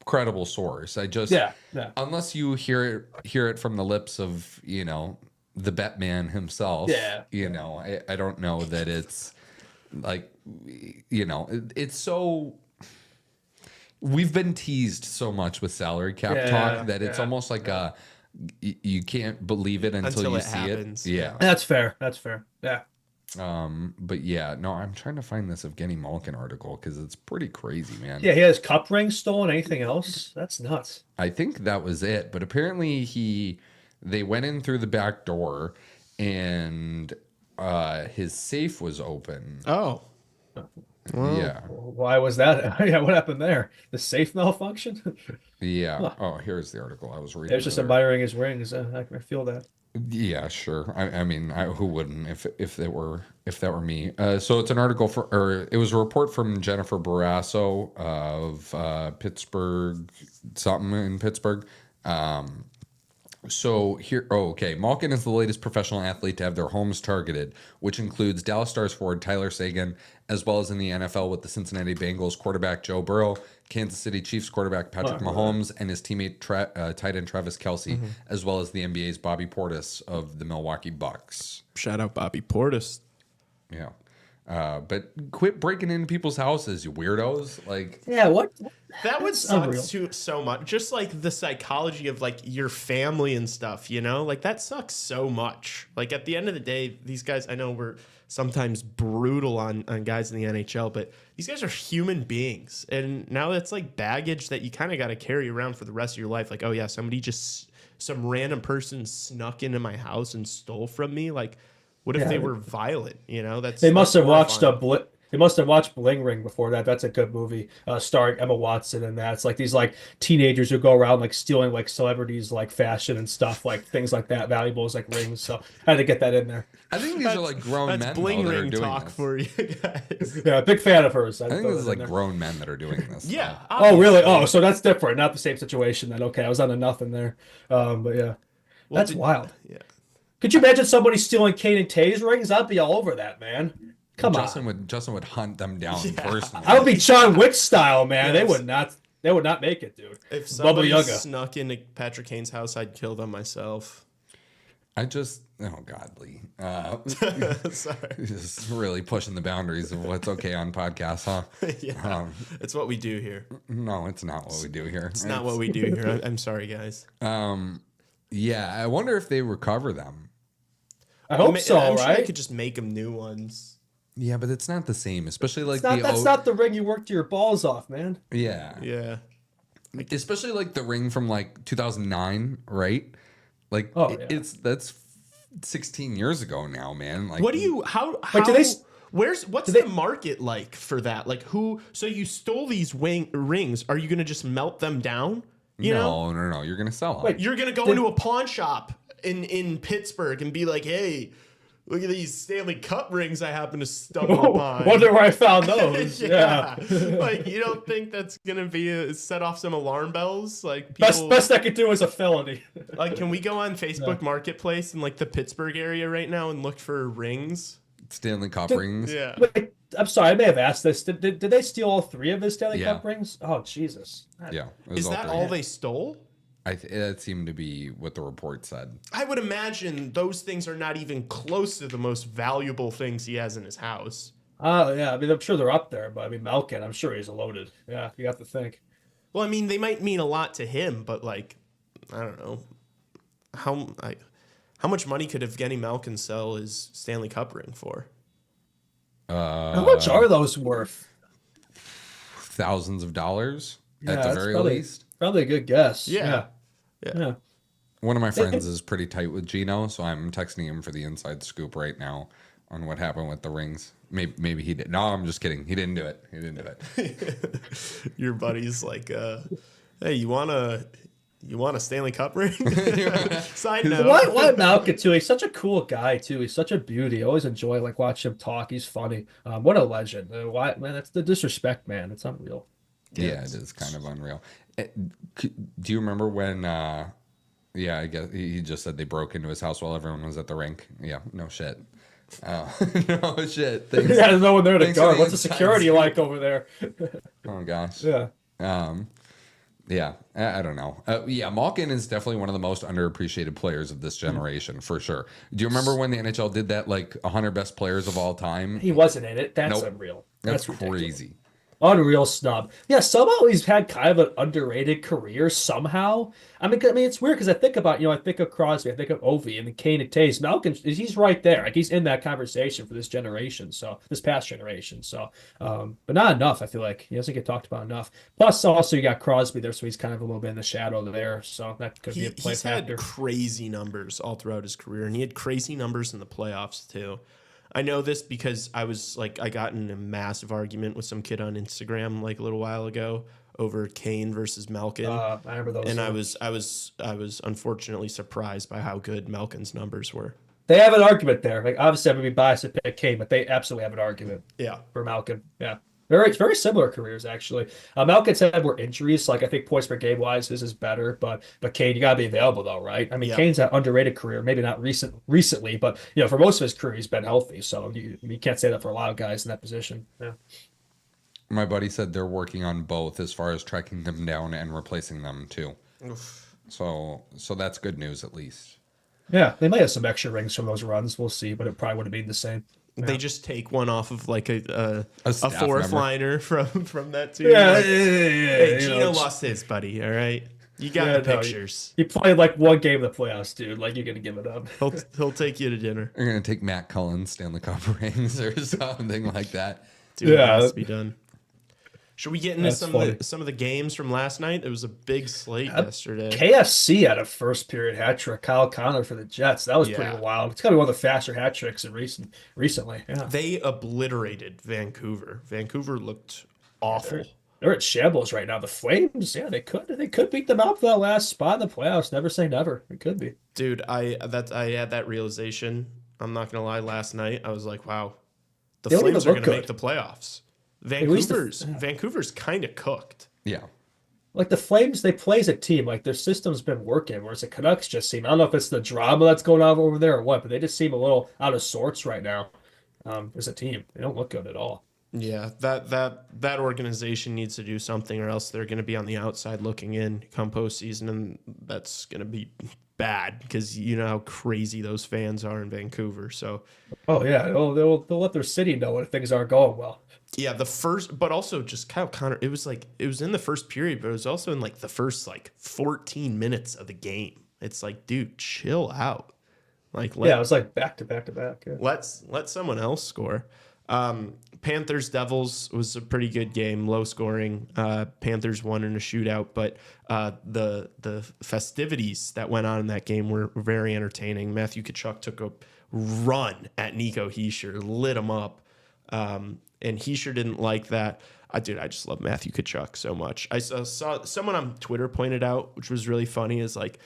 credible source. I just Yeah. unless you hear it from the lips of, you know, the Batman himself. Yeah. You know, I don't know that it's like, you know, it's so. We've been teased so much with salary cap talk that it's almost like you can't believe it until you see happens. it. Yeah. That's fair. Yeah. But yeah, no, I'm trying to find this Evgeny Malkin article because it's pretty crazy, man. Yeah, he has cup rings stolen. Anything else? That's nuts. I think that was it, but apparently they went in through the back door and his safe was open. Oh. Yeah. Why was that? Yeah, what happened there? The safe malfunction? Yeah. Huh. Oh, here's the article I was reading. It was just admiring his rings. I feel that. Yeah, sure. I mean, who wouldn't if that were me? So it's an article it was a report from Jennifer Barrasso of Pittsburgh, something in Pittsburgh. So here, okay. Malkin is the latest professional athlete to have their homes targeted, which includes Dallas Stars forward Tyler Seguin, as well as in the NFL with the Cincinnati Bengals quarterback Joe Burrow, Kansas City Chiefs quarterback Patrick Mahomes, and his teammate tight end Travis Kelce, as well as the NBA's Bobby Portis of the Milwaukee Bucks. Shout out Bobby Portis. Yeah. But quit breaking into people's houses, you weirdos. Like, Yeah, what? That would That's suck unreal. so much. Just like the psychology of like your family and stuff, you know? Like that sucks so much. Like at the end of the day, these guys, I know we're sometimes brutal on guys in the NHL, but these guys are human beings. And now that's like baggage that you kind of got to carry around for the rest of your life. Like, oh yeah, some random person snuck into my house and stole from me. Like, what if they were violent? You know, They must have watched horrifying. They must have watched Bling Ring before that. That's a good movie, starring Emma Watson and that. It's like these like teenagers who go around like stealing like celebrities like fashion and stuff, like things like that, valuables like rings. So I had to get that in there. I think these are like grown men. That's bling though, that are ring doing talk this. for you guys. Yeah, big fan of hers. I think this is like grown men that are doing this. Yeah. Oh, really? Oh, so that's different. Not the same situation then. Okay, I was on a nothing there. But yeah, that's wild. Yeah. Could you imagine somebody stealing Kane and Tay's rings? I'd be all over that, man. Come on. Justin would hunt them down personally. I would be John Wick style, man. They would not make it, dude. If Bubba somebody Yaga. snuck into Patrick Kane's house, I'd kill them myself. Oh God, Lee. Sorry. Just really pushing the boundaries of what's okay on podcasts, huh? Yeah. It's what we do here. No, it's not what we do here. It's not what we do here. I'm sorry, guys. Yeah, I wonder if they recover them. I hope so, I'm sure they right? could just make them new ones. Yeah, but it's not the same, especially like That's not the ring you worked your balls off, man. Yeah. Yeah. Especially like the ring from like 2009, right? Like that's 16 years ago now, man. Like, what do you how what's the market like for that? Like so you stole these rings, are you going to just melt them down? No, you're going to sell them. Wait, you're going to go into a pawn shop in Pittsburgh and be like, "Hey, look at these Stanley Cup rings I happen to stumble upon. Wonder where I found those." Yeah. Like, you don't think that's gonna be set off some alarm bells? Like, people, best I could do is a felony. like, can we go on Facebook Marketplace in like the Pittsburgh area right now and look for rings? Stanley Cup rings. Yeah. Wait, I'm sorry, I may have asked this. Did they steal all three of his Stanley Cup rings? Oh, Jesus. Yeah. Is that all they stole? That seemed to be what the report said. I would imagine those things are not even close to the most valuable things he has in his house. Yeah, I mean, I'm sure they're up there, but I mean, Malkin, I'm sure he's loaded. Yeah, you have to think. Well, I mean, they might mean a lot to him, but like, I don't know. How much money could Evgeny Malkin sell his Stanley Cup ring for? How much are those worth? Thousands of dollars at the that's very probably, least. Probably a good guess. Yeah. One of my friends is pretty tight with Gino, so I'm texting him for the inside scoop right now on what happened with the rings. Maybe he did. No, I'm just kidding. He didn't do it. Your buddy's like, hey, you want a Stanley Cup ring? Side note. Why Malkin too? He's such a cool guy too. He's such a beauty. I always enjoy watch him talk. He's funny. What a legend. Why, man? That's the disrespect, man. It's unreal. Yeah, it is kind of unreal. Do you remember when? Yeah, I guess he just said they broke into his house while everyone was at the rink. Yeah, no shit. No shit. Thanks. Yeah, there's no one there to Thanks guard. for the What's the inside security scoop. like over there? Oh gosh. Yeah. Yeah, I don't know. Yeah, Malkin is definitely one of the most underappreciated players of this generation, for sure. Do you remember when the NHL did that, like 100 best players of all time? He wasn't in it. That's Nope. unreal. That's Ridiculous. crazy. Unreal snub. Yeah, somehow he's had kind of an underrated career somehow. I mean, it's weird because I think about, I think of Crosby, I think of Ovi, and then Kane and Taves. Malkin, he's right there. Like he's in that conversation for this generation, so this past generation. So, but not enough. I feel like he doesn't get talked about enough. Plus, also you got Crosby there, so he's kind of a little bit in the shadow there. So that could be a play He's factor. had crazy numbers all throughout his career, and he had crazy numbers in the playoffs too. I know this because I got in a massive argument with some kid on Instagram like a little while ago over Kane versus Malkin. I remember those. And I was unfortunately surprised by how good Malkin's numbers were. They have an argument there. Like obviously, I'm gonna be biased to pick Kane, but they absolutely have an argument. Yeah. For Malkin. Yeah. Very similar careers actually. Malkin's had more injuries. Like I think points per game wise, his is better. But Kane, you gotta be available though, right? I mean, Yeah. Kane's an underrated career. Maybe not recently, but for most of his career, he's been healthy. So you can't say that for a lot of guys in that position. Yeah. My buddy said they're working on both as far as tracking them down and replacing them too. Oof. So that's good news at least. Yeah, they might have some extra rings from those runs. We'll see, but it probably would have been the same. They just take one off of like a staff fourth member. liner from that team. Yeah, Like, yeah. hey, you Gino know, lost his, buddy. All right, you got Yeah, the no, pictures. He played like one game in the playoffs, dude. Like you're gonna give it up. He'll take you to dinner. They're gonna take Matt Cullen Stanley Cup rings or something like that. Dude, Yeah. it has to be done. Should we get into That's some funny. of the games from last night? It was a big slate yesterday. KFC had a first period hat trick. Kyle Connor for the Jets. That was Yeah. pretty wild. It's gotta be one of the faster hat tricks in recently. Yeah. They obliterated Vancouver. Vancouver looked awful. They're at shambles right now. The Flames, yeah, they could beat them out for that last spot in the playoffs. Never say never. It could be. Dude, I had that realization. I'm not gonna lie. Last night, I was like, "Wow, the They don't Flames even are look gonna good. make the playoffs." least Vancouver's kind of cooked. Yeah. Like the Flames, they play as a team. Like their system's been working, whereas the Canucks just seem, I don't know if it's the drama that's going on over there or what, but they just seem a little out of sorts right now. As a team. They don't look good at all. Yeah, that organization needs to do something, or else they're going to be on the outside looking in come postseason, and that's going to be bad because you know how crazy those fans are in Vancouver. So, Oh yeah, they'll let their city know when things aren't going well. yeah, but also just Kyle Connor. It was in the first period, but it was also in like the first 14 minutes of the game. It's like, dude, chill out. Like, Yeah, it was like back to back to back. Yeah. let someone else score. Panthers Devils was a pretty good game, low scoring. Panthers won in a shootout, but the festivities that went on in that game were very entertaining. Matthew Tkachuk took a run at Nico Hischier, lit him up, and Hischier didn't like that. I just love Matthew Tkachuk so much. I saw someone on Twitter pointed out, which was really funny, is like,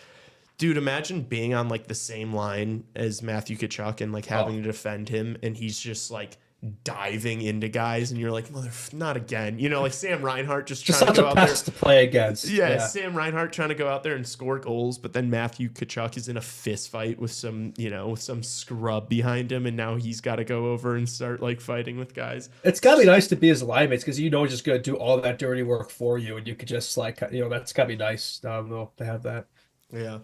dude, imagine being on like the same line as Matthew Tkachuk and like having to defend him, and he's just like diving into guys, and you're like, not again. You know, like Sam Reinhart just trying to such go a out there. pest to play against. Yeah, Sam Reinhart trying to go out there and score goals, but then Matthew Tkachuk is in a fist fight with some scrub behind him, and now he's got to go over and start like fighting with guys. It's gotta be nice to be his line mates because he's just gonna do all that dirty work for you, and you could just that's gotta be nice to have that. Yeah.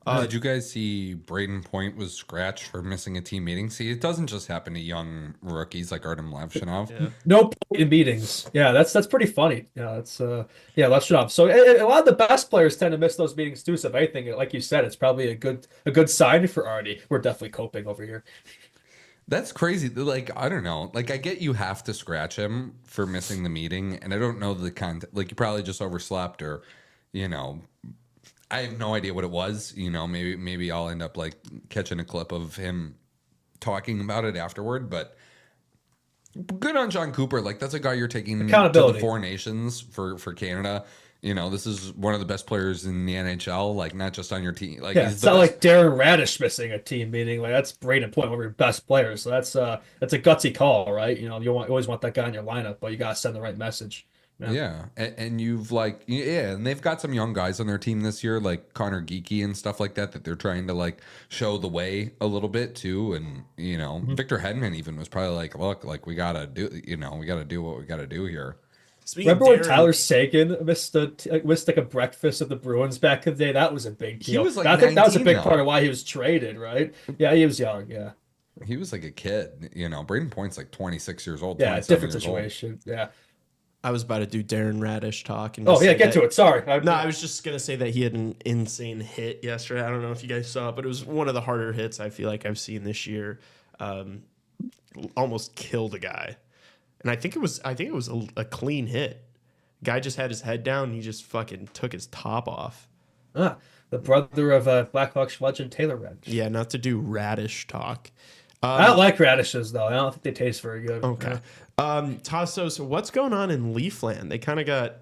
Did you guys see Braden Point was scratched for missing a team meeting? See, it doesn't just happen to young rookies like Artem Levshinov. No point in meetings. Yeah, that's pretty funny. Yeah, that's Levshinov. So a lot of the best players tend to miss those meetings too. So if anything, like you said, it's probably a good sign for Artie. We're definitely coping over here. That's crazy. Like, I don't know. Like, I get you have to scratch him for missing the meeting, and I don't know the content. Like, you probably just overslept, or, I have no idea what it was. Maybe I'll end up like catching a clip of him talking about it afterward. But good on John Cooper. Like, that's a guy you're taking to the Accountability. Four Nations for Canada. This is one of the best players in the NHL. Like, not just on your team. Like, Yeah, he's it's the not best. like Darren Radish missing a team meeting. Like that's Braden Point, one of your best players. So that's a gutsy call, right? You always want that guy in your lineup, but you gotta send the right message. Yeah, and you've and they've got some young guys on their team this year, like Connor Geeky and stuff like that they're trying to like show the way a little bit too. And Victor Hedman even was probably like, look, like we gotta do what we gotta do here. Remember when Tyler Seguin missed like a breakfast at the Bruins back in the day? That was a big deal. He was like I think that was a 19 big part of why he was traded, right? Yeah, he was young. Yeah, He was like a kid, Braden Point's like 26 years old. yeah, 27 different years old. situation. Yeah. I was about to do Darren Radish talk. And Oh just yeah, say get to it. Sorry. No, I was just going to say that he had an insane hit yesterday. I don't know if you guys saw it, but it was one of the harder hits I feel like I've seen this year. Almost killed a guy. And I think it was a clean hit. Guy just had his head down and he just fucking took his top off. The brother of Blackhawks legend Taylor Radish. Yeah, not to do Radish talk. I don't like radishes though. I don't think they taste very good. Okay. Tassos, so what's going on in Leafland? They kind of got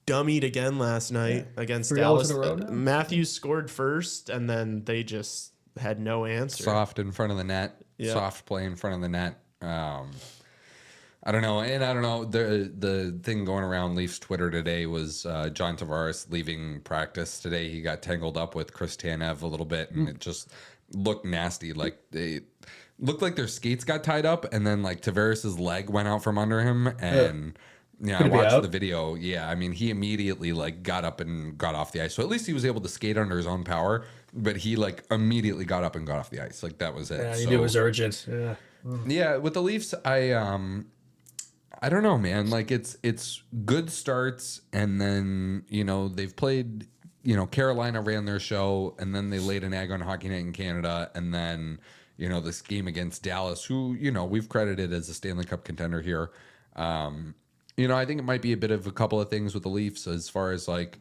dummied again last night against 3 goals Dallas. in a row now? Matthews scored first, and then they just had no answer. Soft in front of the net. Yeah. Soft play in front of the net. I don't know. And I don't know. The thing going around Leafs Twitter today was John Tavares leaving practice today. He got tangled up with Chris Tanev a little bit, and it just looked nasty. Like they looked like their skates got tied up, and then like Tavares's leg went out from under him. And I watched the video. Yeah, I mean, he immediately like got up and got off the ice. So at least he was able to skate under his own power. But he like immediately got up and got off the ice. Like that was it. Yeah, you knew it was urgent. Yeah. Yeah, with the Leafs, I don't know, man. Like it's good starts, and then they've played. Carolina ran their show, and then they laid an egg on Hockey Night in Canada, and then this game against Dallas, who we've credited as a Stanley Cup contender here. I think it might be a bit of a couple of things with the Leafs as far as like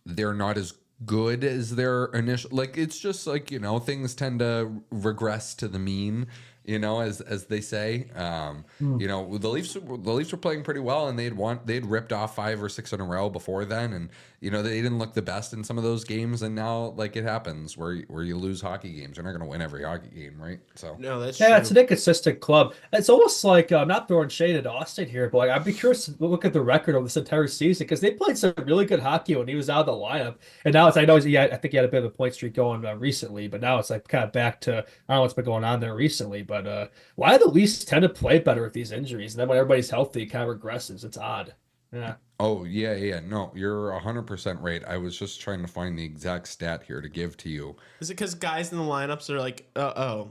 they're not as good as their initial. Like it's just like things tend to regress to the mean. As they say, the Leafs were playing pretty well, and they'd ripped off 5 or 6 in a row before then, and they didn't look the best in some of those games, and now like it happens where you lose hockey games. You're not going to win every hockey game, right? So No, that's Yeah, true. it's an inconsistent club. It's almost like I'm not throwing shade at Austin here, but like I'd be curious to look at the record of this entire season because they played some really good hockey when he was out of the lineup, and now I think he had a bit of a point streak going recently, but now it's like kind of back to I don't know what's been going on there recently, but why do the Leafs tend to play better with these injuries, and then when everybody's healthy, it kind of regresses. It's odd. Yeah. Oh, yeah. No, you're 100% right. I was just trying to find the exact stat here to give to you. Is it because guys in the lineups are like,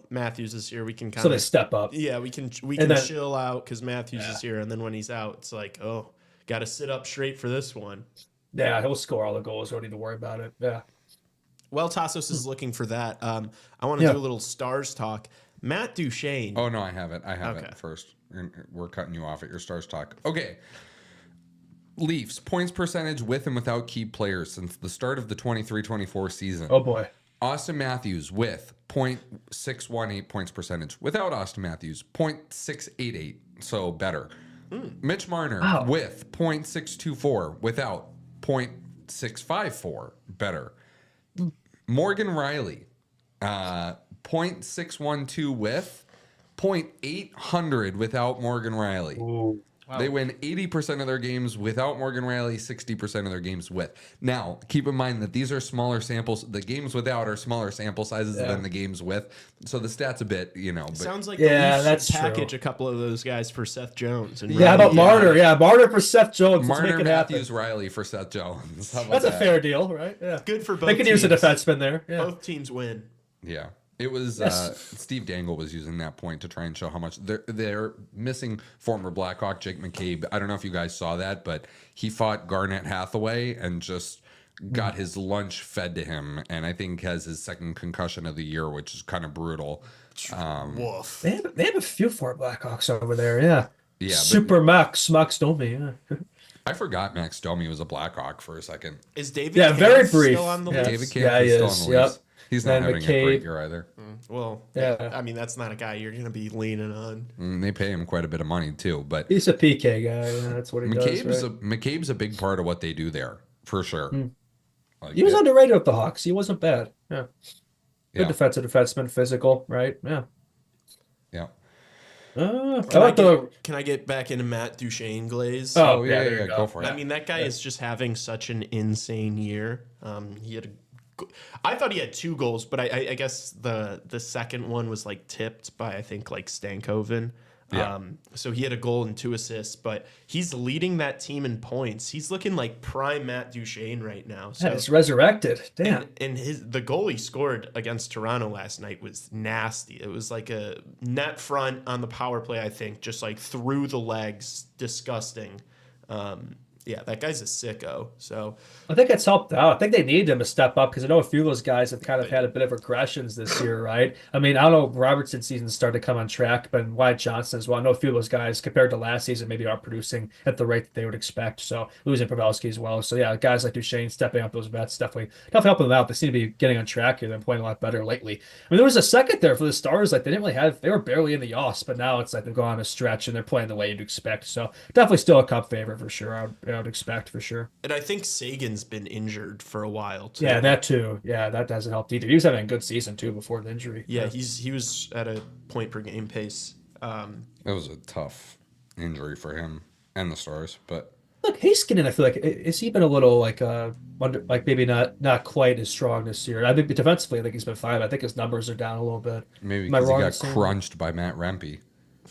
Matthews is here, we can kind So they of step up. yeah, we can then- chill out because Matthews is here, and then when he's out, it's like, oh, got to sit up straight for this one. Yeah, he'll score all the goals. Don't need to worry about it. Yeah. Well, Tassos is looking for that. I want to do a little Stars talk. Matt Duchene. Oh no, I have it. Okay. First. We're cutting you off at your Stars talk. Okay. Leafs points percentage with and without key players since the start of the 23-24 season. Oh boy. Austin Matthews with .618 points percentage. Without Austin Matthews, .688, so better. Mitch Marner with .624. Without .654, better. Morgan Riley, .612 with, .800 without Morgan Riley. Ooh. They win 80% of their games without Morgan Riley, 60% of their games with. Now, keep in mind that these are smaller samples. The games without are smaller sample sizes than the games with. So the stats a bit, But Sounds like the Leafs should package a couple of those guys for Seth Jones. And how about Marner? Yeah, Marner for Seth Jones. Let's Marner, make it Matthews, happen. Riley for Seth Jones. How about That's a that? fair deal, right? Yeah. Good for both They could use a teams. defenseman there. Yeah. Both teams win. Yeah. It was Steve Dangle was using that point to try and show how much they're missing former Blackhawk Jake McCabe. I don't know if you guys saw that, but he fought Garnett Hathaway and just got his lunch fed to him, and I think has his second concussion of the year, which is kind of brutal. Woof. They have a few for Blackhawks over there. Yeah. Yeah, Super Max Domi. Yeah. I forgot Max Domi was a Blackhawk for a second. Is David Yeah, Kampf very brief. still on the Yeah. Leafs? David Yeah, Camp he is still is. on the Leafs. Yep. He's not And having a McCabe. great year either. Well, Yeah. I mean, that's not a guy you're going to be leaning on. They pay him quite a bit of money too, but He's a PK guy. Yeah, that's what he does. Right? McCabe's a big part of what they do there for sure. Like, He was underrated with the Hawks. He wasn't bad. Yeah. Good Yeah. defenseman, physical, right? Yeah. Yeah. Can I get back into Matt Duchene glaze? Oh, yeah, there you go for it. I mean, that guy is just having such an insane year. I thought he had 2 goals, but I guess the second one was like tipped by I think like Stankoven. Yeah. So he had a goal and 2 assists, but he's leading that team in points. He's looking like prime Matt Duchene right now. So Yeah, it's resurrected. Damn. and the goal he scored against Toronto last night was nasty. It was like a net front on the power play, I think, just like through the legs, disgusting. Yeah, that guy's a sicko. So I think it's helped out. I think they need him to step up because I know a few of those guys have kind of had a bit of regressions this year, right? I mean, I don't know, Robertson's season started to come on track, but Wyatt Johnson as well. I know a few of those guys compared to last season maybe aren't producing at the rate that they would expect. So losing Pavelski as well. So yeah, guys like Duchene stepping up those vets definitely helping them out. They seem to be getting on track here. They're playing a lot better lately. I mean, there was a second there for the Stars, like they were barely in the offs, but now it's like they've gone on a stretch and they're playing the way you'd expect. So definitely still a cup favorite for sure. I would expect for sure. and I think Sagan's been injured for a while too. Yeah, that too. Yeah, that hasn't helped either. He was having a good season too before the injury. Yeah, he was at a point per game pace. It was a tough injury for him and the Stars, but Look, Heiskanen, I feel like is he been a little like maybe not quite as strong this year. I think defensively, I think he's been fine. I think his numbers are down a little bit. maybe Am I because he wrong in got saying crunched by Matt Rempe.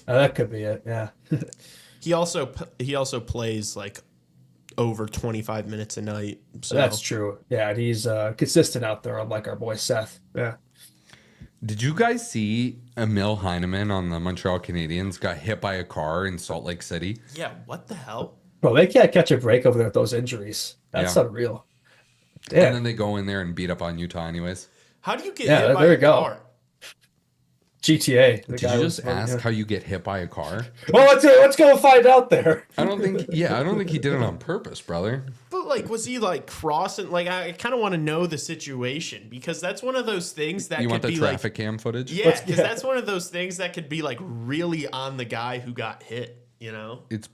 that could be it. Yeah. He also plays like over 25 minutes a night. So That's true. Yeah, and he's consistent out there, unlike our boy Seth. Yeah. Did you guys see Emil Heineman on the Montreal Canadiens got hit by a car in Salt Lake City? yeah, what the hell? Bro, they can't catch a break over there with those injuries. That's Yeah. unreal. And Damn. then they go in there and beat up on Utah anyways. How do you get Yeah, hit by there a you go. car? GTA. The Did guy you was- just ask yeah. how you get hit by a car? Well, let's go find out there. I don't think he did it on purpose, brother. But like, was he like crossing? Like, I kind of want to know the situation because that's one of those things that You could want the be traffic cam footage? like, yeah, because that's one of those things that could be like really on the guy who got hit. You know? It's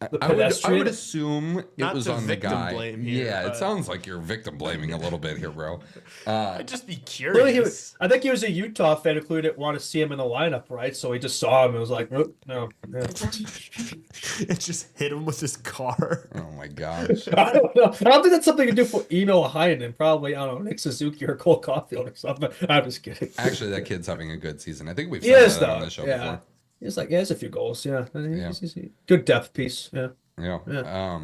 I pedestrian? would assume it Not was to on the victim guy. blame here, Yeah, it but- sounds like you're victim blaming a little bit here, bro. I'd just be Really, curious. I think he was a Utah fan who didn't want to see him in the lineup, right? So he just saw him and was like, "Nope, no. Yeah." It just hit him with his car. Oh my gosh. I don't know. I don't think that's something you do for Emil Heinen. Probably, I don't know, Nick Suzuki or Cole Caulfield or something. I'm just kidding. Actually, that kid's having a good season. I think we've He said is, that on though. the show Yeah. before. He's like, he has a few goals. Yeah. Yeah. He's good depth piece. Yeah. Yeah. Yeah.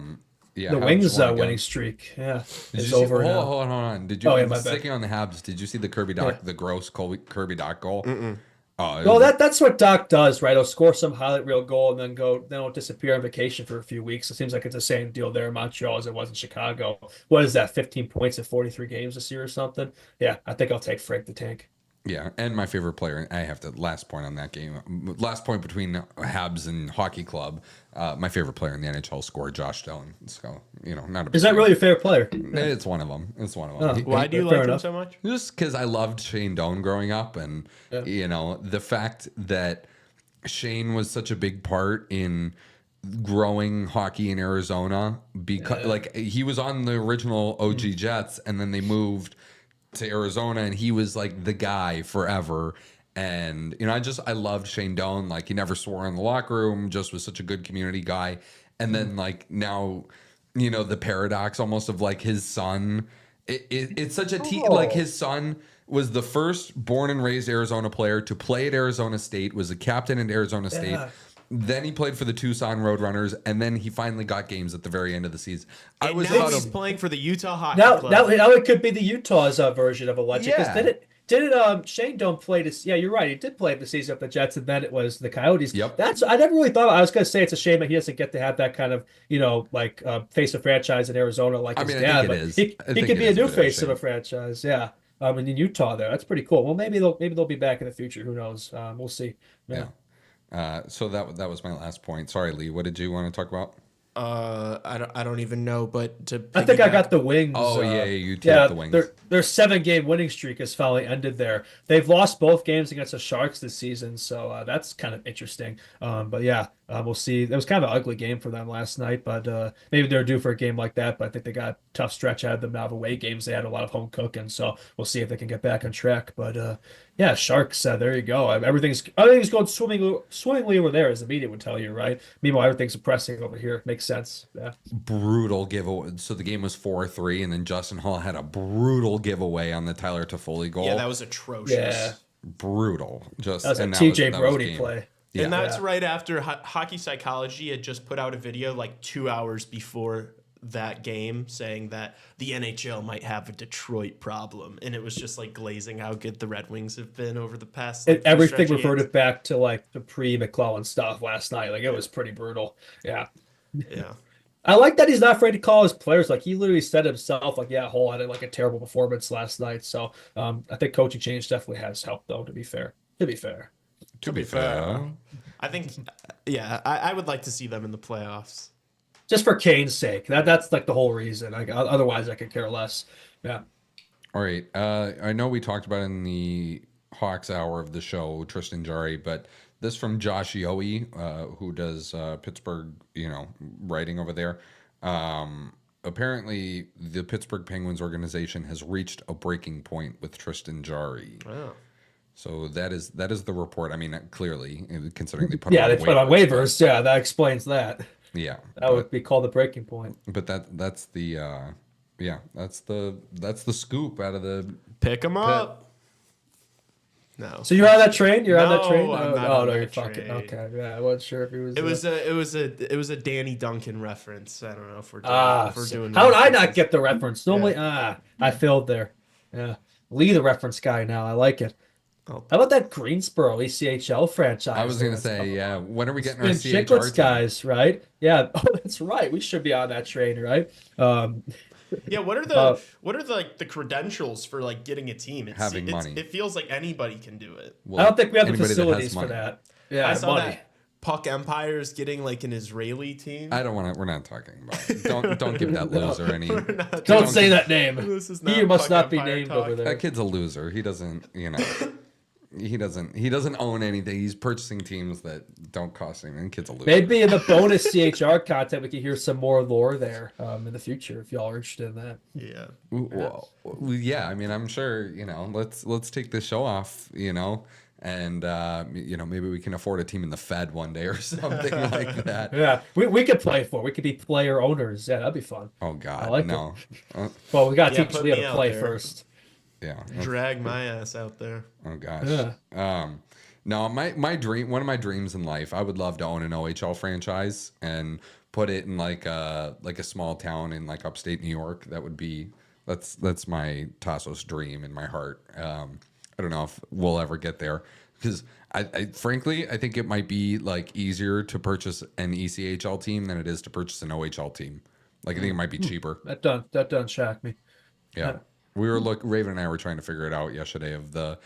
Yeah. The Habs Wings won again. winning streak. Yeah. Did It's you see, over now. hold on. Did you Oh, yeah, my bad. sticking on the Habs? Did you see the Kirby Doc, the gross Kirby Doc goal? Oh, it Well, was- that's what Doc does, right? He'll score some highlight reel goal and then he'll disappear on vacation for a few weeks. It seems like it's the same deal there in Montreal as it was in Chicago. What is that? 15 points in 43 games this year or something? Yeah, I think I'll take Frank the Tank. Yeah, and my favorite player. I have to last point on that game. Last point between Habs and Hockey Club. My favorite player in the NHL scored Josh Dillon. So not a. Is that really your favorite player? It's one of them. It's one of Oh. them. Why do you Fair like him enough. so much? Just because I loved Shane Doan growing up, and the fact that Shane was such a big part in growing hockey in Arizona because like he was on the original OG Jets, and then they moved to Arizona, and he was like the guy forever. And I loved Shane Doan. Like he never swore in the locker room, just was such a good community guy. And then like now, the paradox almost of like his son. It's such a like his son was the first born and raised Arizona player to play at Arizona State, was a captain at Arizona State. Then he played for the Tucson Roadrunners, and then he finally got games at the very end of the season. I was now about he's to, playing for the Utah Hockey Now Club. it could be the Utah's version of a legend. 'Cause Yeah. Didn't Shane Doan play this? Yeah, you're right. He did play the season of the Jets, and then it was the Coyotes. Yep. I never really thought. I was going to say it's a shame that he doesn't get to have that kind of face of franchise in Arizona like I his mean, dad. I think But it is. he I think could it be a is new bit of a face of a shame. franchise. Yeah. And in Utah there, that's pretty cool. Well, maybe they'll be back in the future. Who knows? We'll see. Yeah. So that was my last point. Sorry, Lee. What did you want to talk about? I don't even know, but to I think I piggyback- got the Wings. Oh, yeah, you take the Wings. Their 7-game winning streak has finally ended there. They've lost both games against the Sharks this season, so that's kind of interesting. But yeah, we'll see. It was kind of an ugly game for them last night, but maybe they're due for a game like that. But I think they got a tough stretch out of them now of away games. They had a lot of home cooking, so we'll see if they can get back on track. But yeah, Sharks. There you go. Everything's going swimmingly over there, as the media would tell you, right? Meanwhile, everything's depressing over here. Makes sense. Yeah. Brutal giveaway. So the game was 4-3, and then Justin Hall had a brutal giveaway on the Tyler Toffoli goal. Yeah, that was atrocious. Yeah. brutal. Just That was a and TJ that was Brody game. play. Yeah. And that's right after Hockey Psychology had just put out a video like 2 hours before that game saying that the NHL might have a Detroit problem. And it was just like glazing how good the Red Wings have been over the past. Like, Everything stretch of reverted games. back to like the pre-McClellan stuff last night. Like it was pretty brutal. Yeah. Yeah. I like that he's not afraid to call his players. Like he literally said himself, like, yeah, Hull had like a terrible performance last night. So I think coaching change definitely has helped, though, to be fair. To be fair. I think, yeah, I would like to see them in the playoffs. Just for Kane's sake. That's like the whole reason. Like otherwise I could care less. Yeah. All right. I know we talked about in the Hawks hour of the show, Tristan Jarry, but this from Josh Yohe, who does Pittsburgh, writing over there. Apparently, the Pittsburgh Penguins organization has reached a breaking point with Tristan Jarry. Wow. So that is the report. I mean, clearly, considering they put Yeah, they put on waivers. Yeah, that explains that. Yeah, that would be called the breaking point. But that's the that's the scoop out of the pick them up. No. So you're on that train? You're on that No, train? I'm not Oh on no, that you're fucking train. okay. Yeah, I wasn't sure if he was. It was a Danny Duncan reference. I don't know if we're doing. How did I not get the reference? Normally, I failed there. Yeah, Lee, the reference guy now. I like it. Oh. How about that Greensboro ECHL franchise? I was gonna say, yeah. When are we getting our Chicklets CHR team? guys, right? Yeah. Oh, that's right. We should be on that train, right? Yeah, what are the credentials for like getting a team? Having money. It feels like anybody can do it. I don't think we have the anybody that has facilities for money. that. Yeah, I saw money. that Puck Empire's getting like an Israeli team. I don't want to. We're not talking about it. Don't give that loser any. Don't say that name. This is He not must Puck not be Empire named talk. over there. That kid's a loser. He doesn't. He doesn't own anything. He's purchasing teams that don't cost anything. The kid's a loser. Maybe in the bonus CHR content, we can hear some more lore there in the future if y'all are interested in that. Yeah. Well, yeah. I mean, I'm sure. Let's take the show off. And maybe we can afford a team in the Fed one day or something like that. Yeah, we could play for. We could be player owners. Yeah, that'd be fun. Oh God, I like no. Well, we got to Yeah, teach put Leah me to out play there. first. Yeah. Drag my ass out there. Oh gosh. Yeah. No, my dream, one of my dreams in life, I would love to own an OHL franchise and put it in like a small town in like upstate New York. That's my Tassos dream in my heart. I don't know if we'll ever get there because I frankly I think it might be like easier to purchase an ECHL team than it is to purchase an OHL team. Like I think it might be cheaper. That doesn't shock me. Yeah. We were Raven and I were trying to figure it out yesterday of the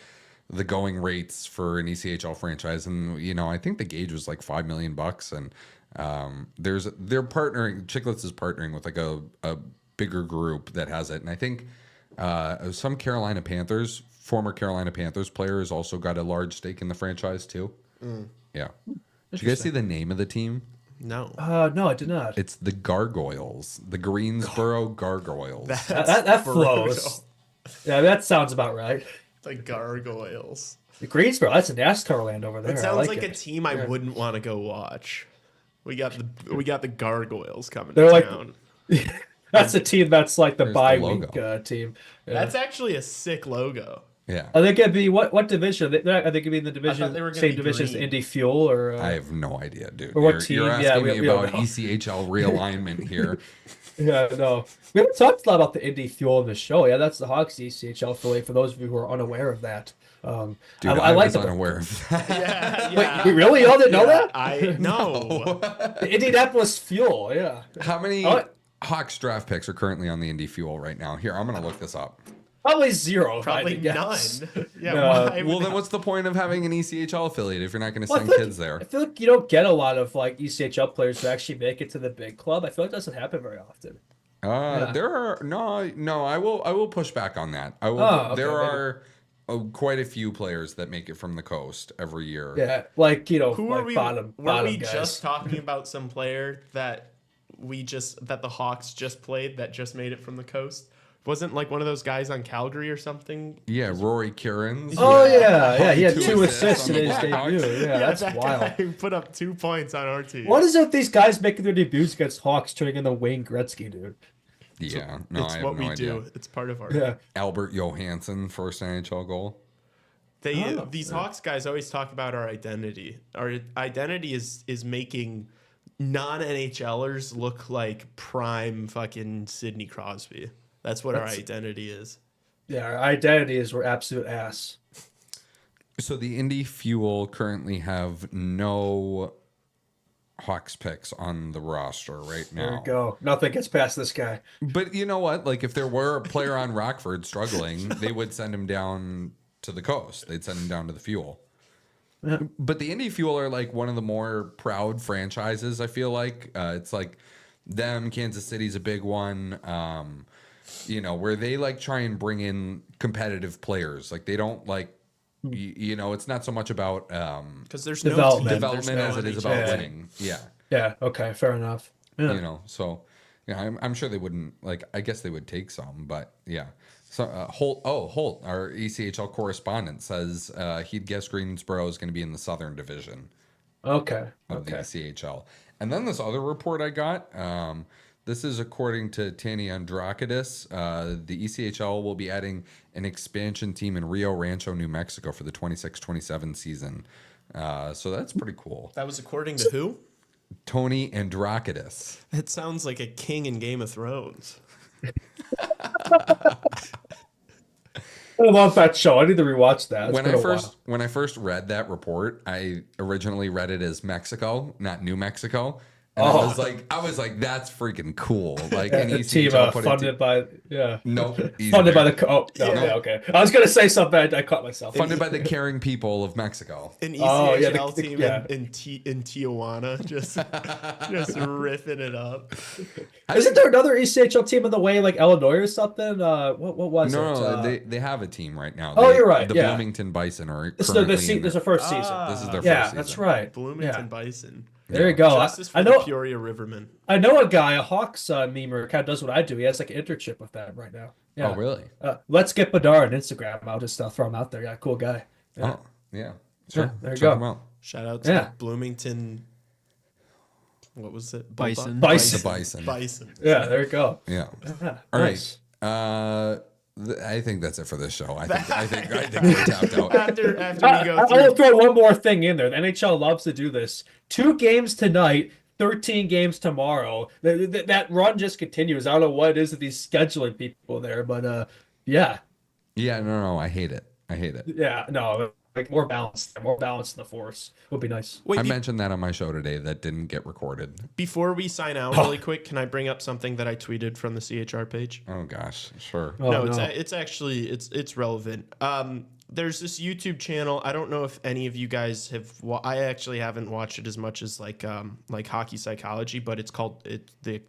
going rates for an ECHL franchise, and I think the gauge was like $5 million, and they're partnering. Chicklets is partnering with like a bigger group that has it, and I think some former Carolina Panthers players also got a large stake in the franchise too. Yeah. Did you guys see the name of the team? No. No, I did not. It's the Gargoyles, the Greensboro Gargoyles. That flows. Yeah, that sounds about right. The Gargoyles. The Greensboro, that's a NASCAR land over there. It sounds I like a it. team I wouldn't want to go watch. We got the Gargoyles coming They're to like- town. That's a team that's like the There's bye the week logo. team. Yeah. That's actually a sick logo. Yeah. I think it'd be what division? I think it'd be in the division, they were gonna same be division as green. Indy Fuel or. I have no idea, dude. Or what team? You're Yeah, asking we me don't about know. ECHL realignment here. Yeah, no. We haven't talked a lot about the Indy Fuel in the show. Yeah, that's the Hawks ECHL affiliate for those of you who are unaware of that. Dude, I I like was the- unaware of that. Yeah. Wait, really? Y'all didn't know that? I know. The Indianapolis Fuel, yeah. How many Oh, Hawks draft picks are currently on the Indy Fuel right now? Here, I'm going to look this up. Probably zero. if I had Probably to guess. none. Yeah. No. Why Well, would then what's the point of having an ECHL affiliate if you're not going to Well, I send feel like- kids there? I feel like you don't get a lot of like ECHL players who actually make it to the big club. I feel like that doesn't happen very often. There are no. I will push back on that. I will. Oh, okay, there maybe. are quite a few players that make it from the coast every year. Yeah, like Who like were we? bottom Were we guys. just talking about some player that the Hawks just played that just made it from the coast? Wasn't like one of those guys on Calgary or something? Yeah, Rory Kierans. Oh yeah, he had 2 two assists in on the his Blackhawks. debut. Yeah, that's that wild. guy put up 2 points on our team. What is it with these guys making their debuts against Hawks turning into Wayne Gretzky, dude? Yeah, no, It's I have what no we idea. do. It's part of our. Yeah. Albert Johansson, first NHL goal. These Hawks guys always talk about our identity. Our identity is making non-NHLers look like prime fucking Sidney Crosby. That's what our identity is. Yeah, our identity is we're absolute ass. So the Indy Fuel currently have no Hawks picks on the roster right now. There we go. Nothing gets past this guy. But you know what? Like, if there were a player on Rockford struggling, they would send him down to the coast. They'd send him down to the Fuel. Yeah. But the Indy Fuel are like one of the more proud franchises, I feel like. It's like them, Kansas City's a big one, where they like try and bring in competitive players. Like, they don't like, it's not so much about because there's development, development as it is about winning. Yeah. Yeah. Okay. Fair enough. Yeah. So I'm sure they wouldn't I guess they would take some, but yeah. So Holt, our ECHL correspondent says he'd guess Greensboro is going to be in the Southern Division. Okay. Of the ECHL. And then this other report I got. This is according to Tani Andrakidis. The ECHL will be adding an expansion team in Rio Rancho, New Mexico for the 26-27 season. So that's pretty cool. That was according to who? Tony Andrakidis. It sounds like a king in Game of Thrones. I love that show. I need to rewatch that. When I first read that report, I originally read it as Mexico, not New Mexico. And I was like, that's freaking cool. Like an ECHL funded by funded by the okay. I was gonna say something. I caught myself. Funded by the caring people of Mexico. An ECHL team in Tijuana, just riffing it up. Isn't there another ECHL team in the way, like Illinois or something? What was it? No, they have a team right now. You're right. The Bloomington Bison are there's a first season. This is their first season. Yeah, that's right. Bloomington Bison. There you go. I know Peoria Rivermen. I know a guy, a Hawks memer, kind of does what I do. He has like an internship with them right now. Yeah. Oh, really? Let's get Bedard on Instagram. I'll just throw him out there. Yeah, cool guy. Yeah. Oh, yeah. Sure. Yeah, there you Check go. him out. Shout out to the Bloomington. What was it? Bison. The Bison. Bison. Yeah, there you go. Yeah. Yeah, All nice. right. I think that's it for this show. I think we're tapped out. After we go through. I will throw one more thing in there. The NHL loves to do this. 2 games tonight, 13 games tomorrow. That run just continues. I don't know what it is with these scheduling people there, but yeah. Yeah, no, I hate it. Yeah, no, like more balanced in the force would be nice. Wait, I mentioned that on my show today that didn't get recorded. Before we sign out really quick, can I bring up something that I tweeted from the CHR page? Oh gosh, sure. No, it's actually it's relevant. There's this YouTube channel. I don't know if any of you guys have. I actually haven't watched it as much as like Hockey Psychology, but it's called the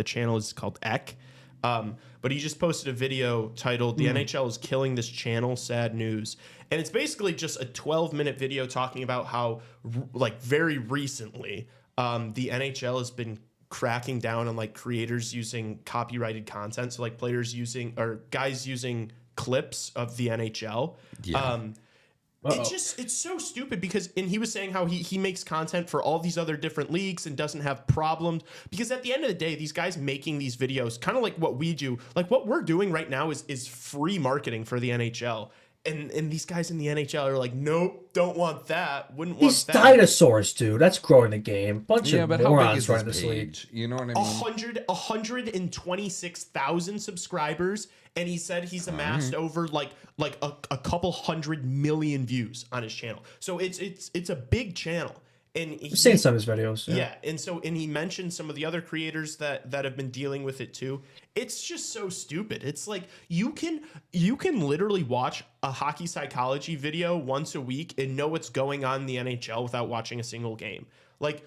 channel is called Eck. But he just posted a video titled "The NHL is killing this channel. Sad news," and it's basically just a 12-minute video talking about how, like, very recently, the NHL has been cracking down on like creators using copyrighted content, so like players using or guys using clips of the NHL. Yeah. It's so stupid because, and he was saying how he makes content for all these other different leagues and doesn't have problems because at the end of the day, these guys making these videos, kind of like what we do, like what we're doing right now is free marketing for the NHL. And these guys in the NHL are like, nope, don't want that. Wouldn't want These that. dinosaurs, dude. That's growing the game. Bunch of but how big morons is running this this league. page? You know what I mean? 126,000 subscribers, and he said he's amassed over like a couple 100 million views on his channel. So it's a big channel. And I've seen some of his videos. Yeah, and he mentioned some of the other creators that have been dealing with it too. It's just so stupid. It's like you can literally watch a Hockey Psychology video once a week and know what's going on in the NHL without watching a single game. Like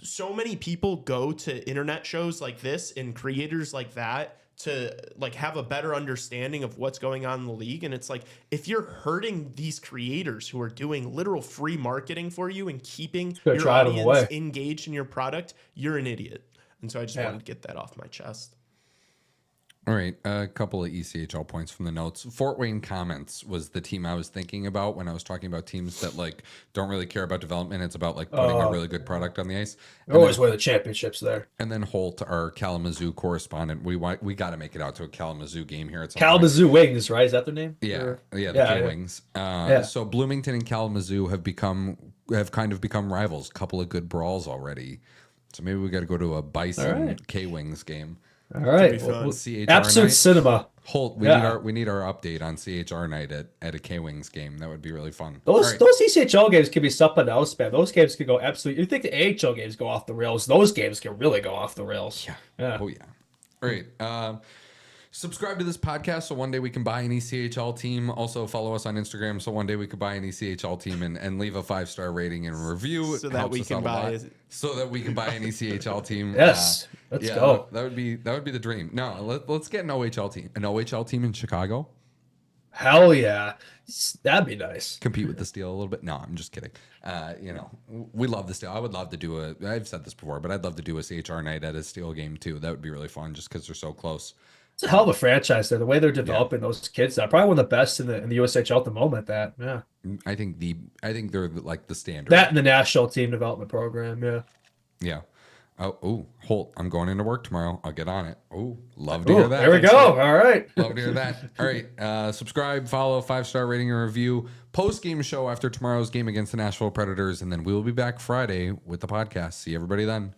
so many people go to internet shows like this and creators like that to like have a better understanding of what's going on in the league. And it's like, if you're hurting these creators who are doing literal free marketing for you and keeping your audience engaged in your product, you're an idiot. And so I just wanted to get that off my chest. All right, a couple of ECHL points from the notes. Fort Wayne Comets was the team I was thinking about when I was talking about teams that like don't really care about development. It's about like putting a really good product on the ice. They're always winning the championships there. And then Holt, our Kalamazoo correspondent, we got to make it out to a Kalamazoo game here. It's Kalamazoo Wings, right? Is that their name? Yeah, the K-Wings. So Bloomington and Kalamazoo have kind of become rivals. Couple of good brawls already. So maybe we got to go to a Bison K-Wings game. All right, CHR Absolute night. Cinema. Holt, we need our update on CHR night at a K-Wings game. That would be really fun. Those ECHL games can be something else, man. Those games can go absolutely. You think the AHL games go off the rails? Those games can really go off the rails. Yeah. Oh yeah. All right. Subscribe to this podcast so one day we can buy an ECHL team. Also follow us on Instagram so one day we could buy an ECHL team and leave a 5-star rating and review. So that we can buy an ECHL team. Yes, let's go. That would be the dream. No, let's get an OHL team. An OHL team in Chicago. Hell yeah, that'd be nice. Compete with the Steel a little bit. No, I'm just kidding. We love the Steel. I would love to do I've said this before, but I'd love to do a CHR night at a Steel game too. That would be really fun just because they're so close. It's a hell of a franchise there. The way they're developing those kids, probably one of the best in the USHL at the moment. I think they're like the standard. That and the national team development program. Yeah. Oh, Holt, I'm going into work tomorrow. I'll get on it. Oh, love to hear that. There we go. All right. Love to hear that. All right. Subscribe, follow, 5-star rating and review. Post-game show after tomorrow's game against the Nashville Predators, and then we will be back Friday with the podcast. See everybody then.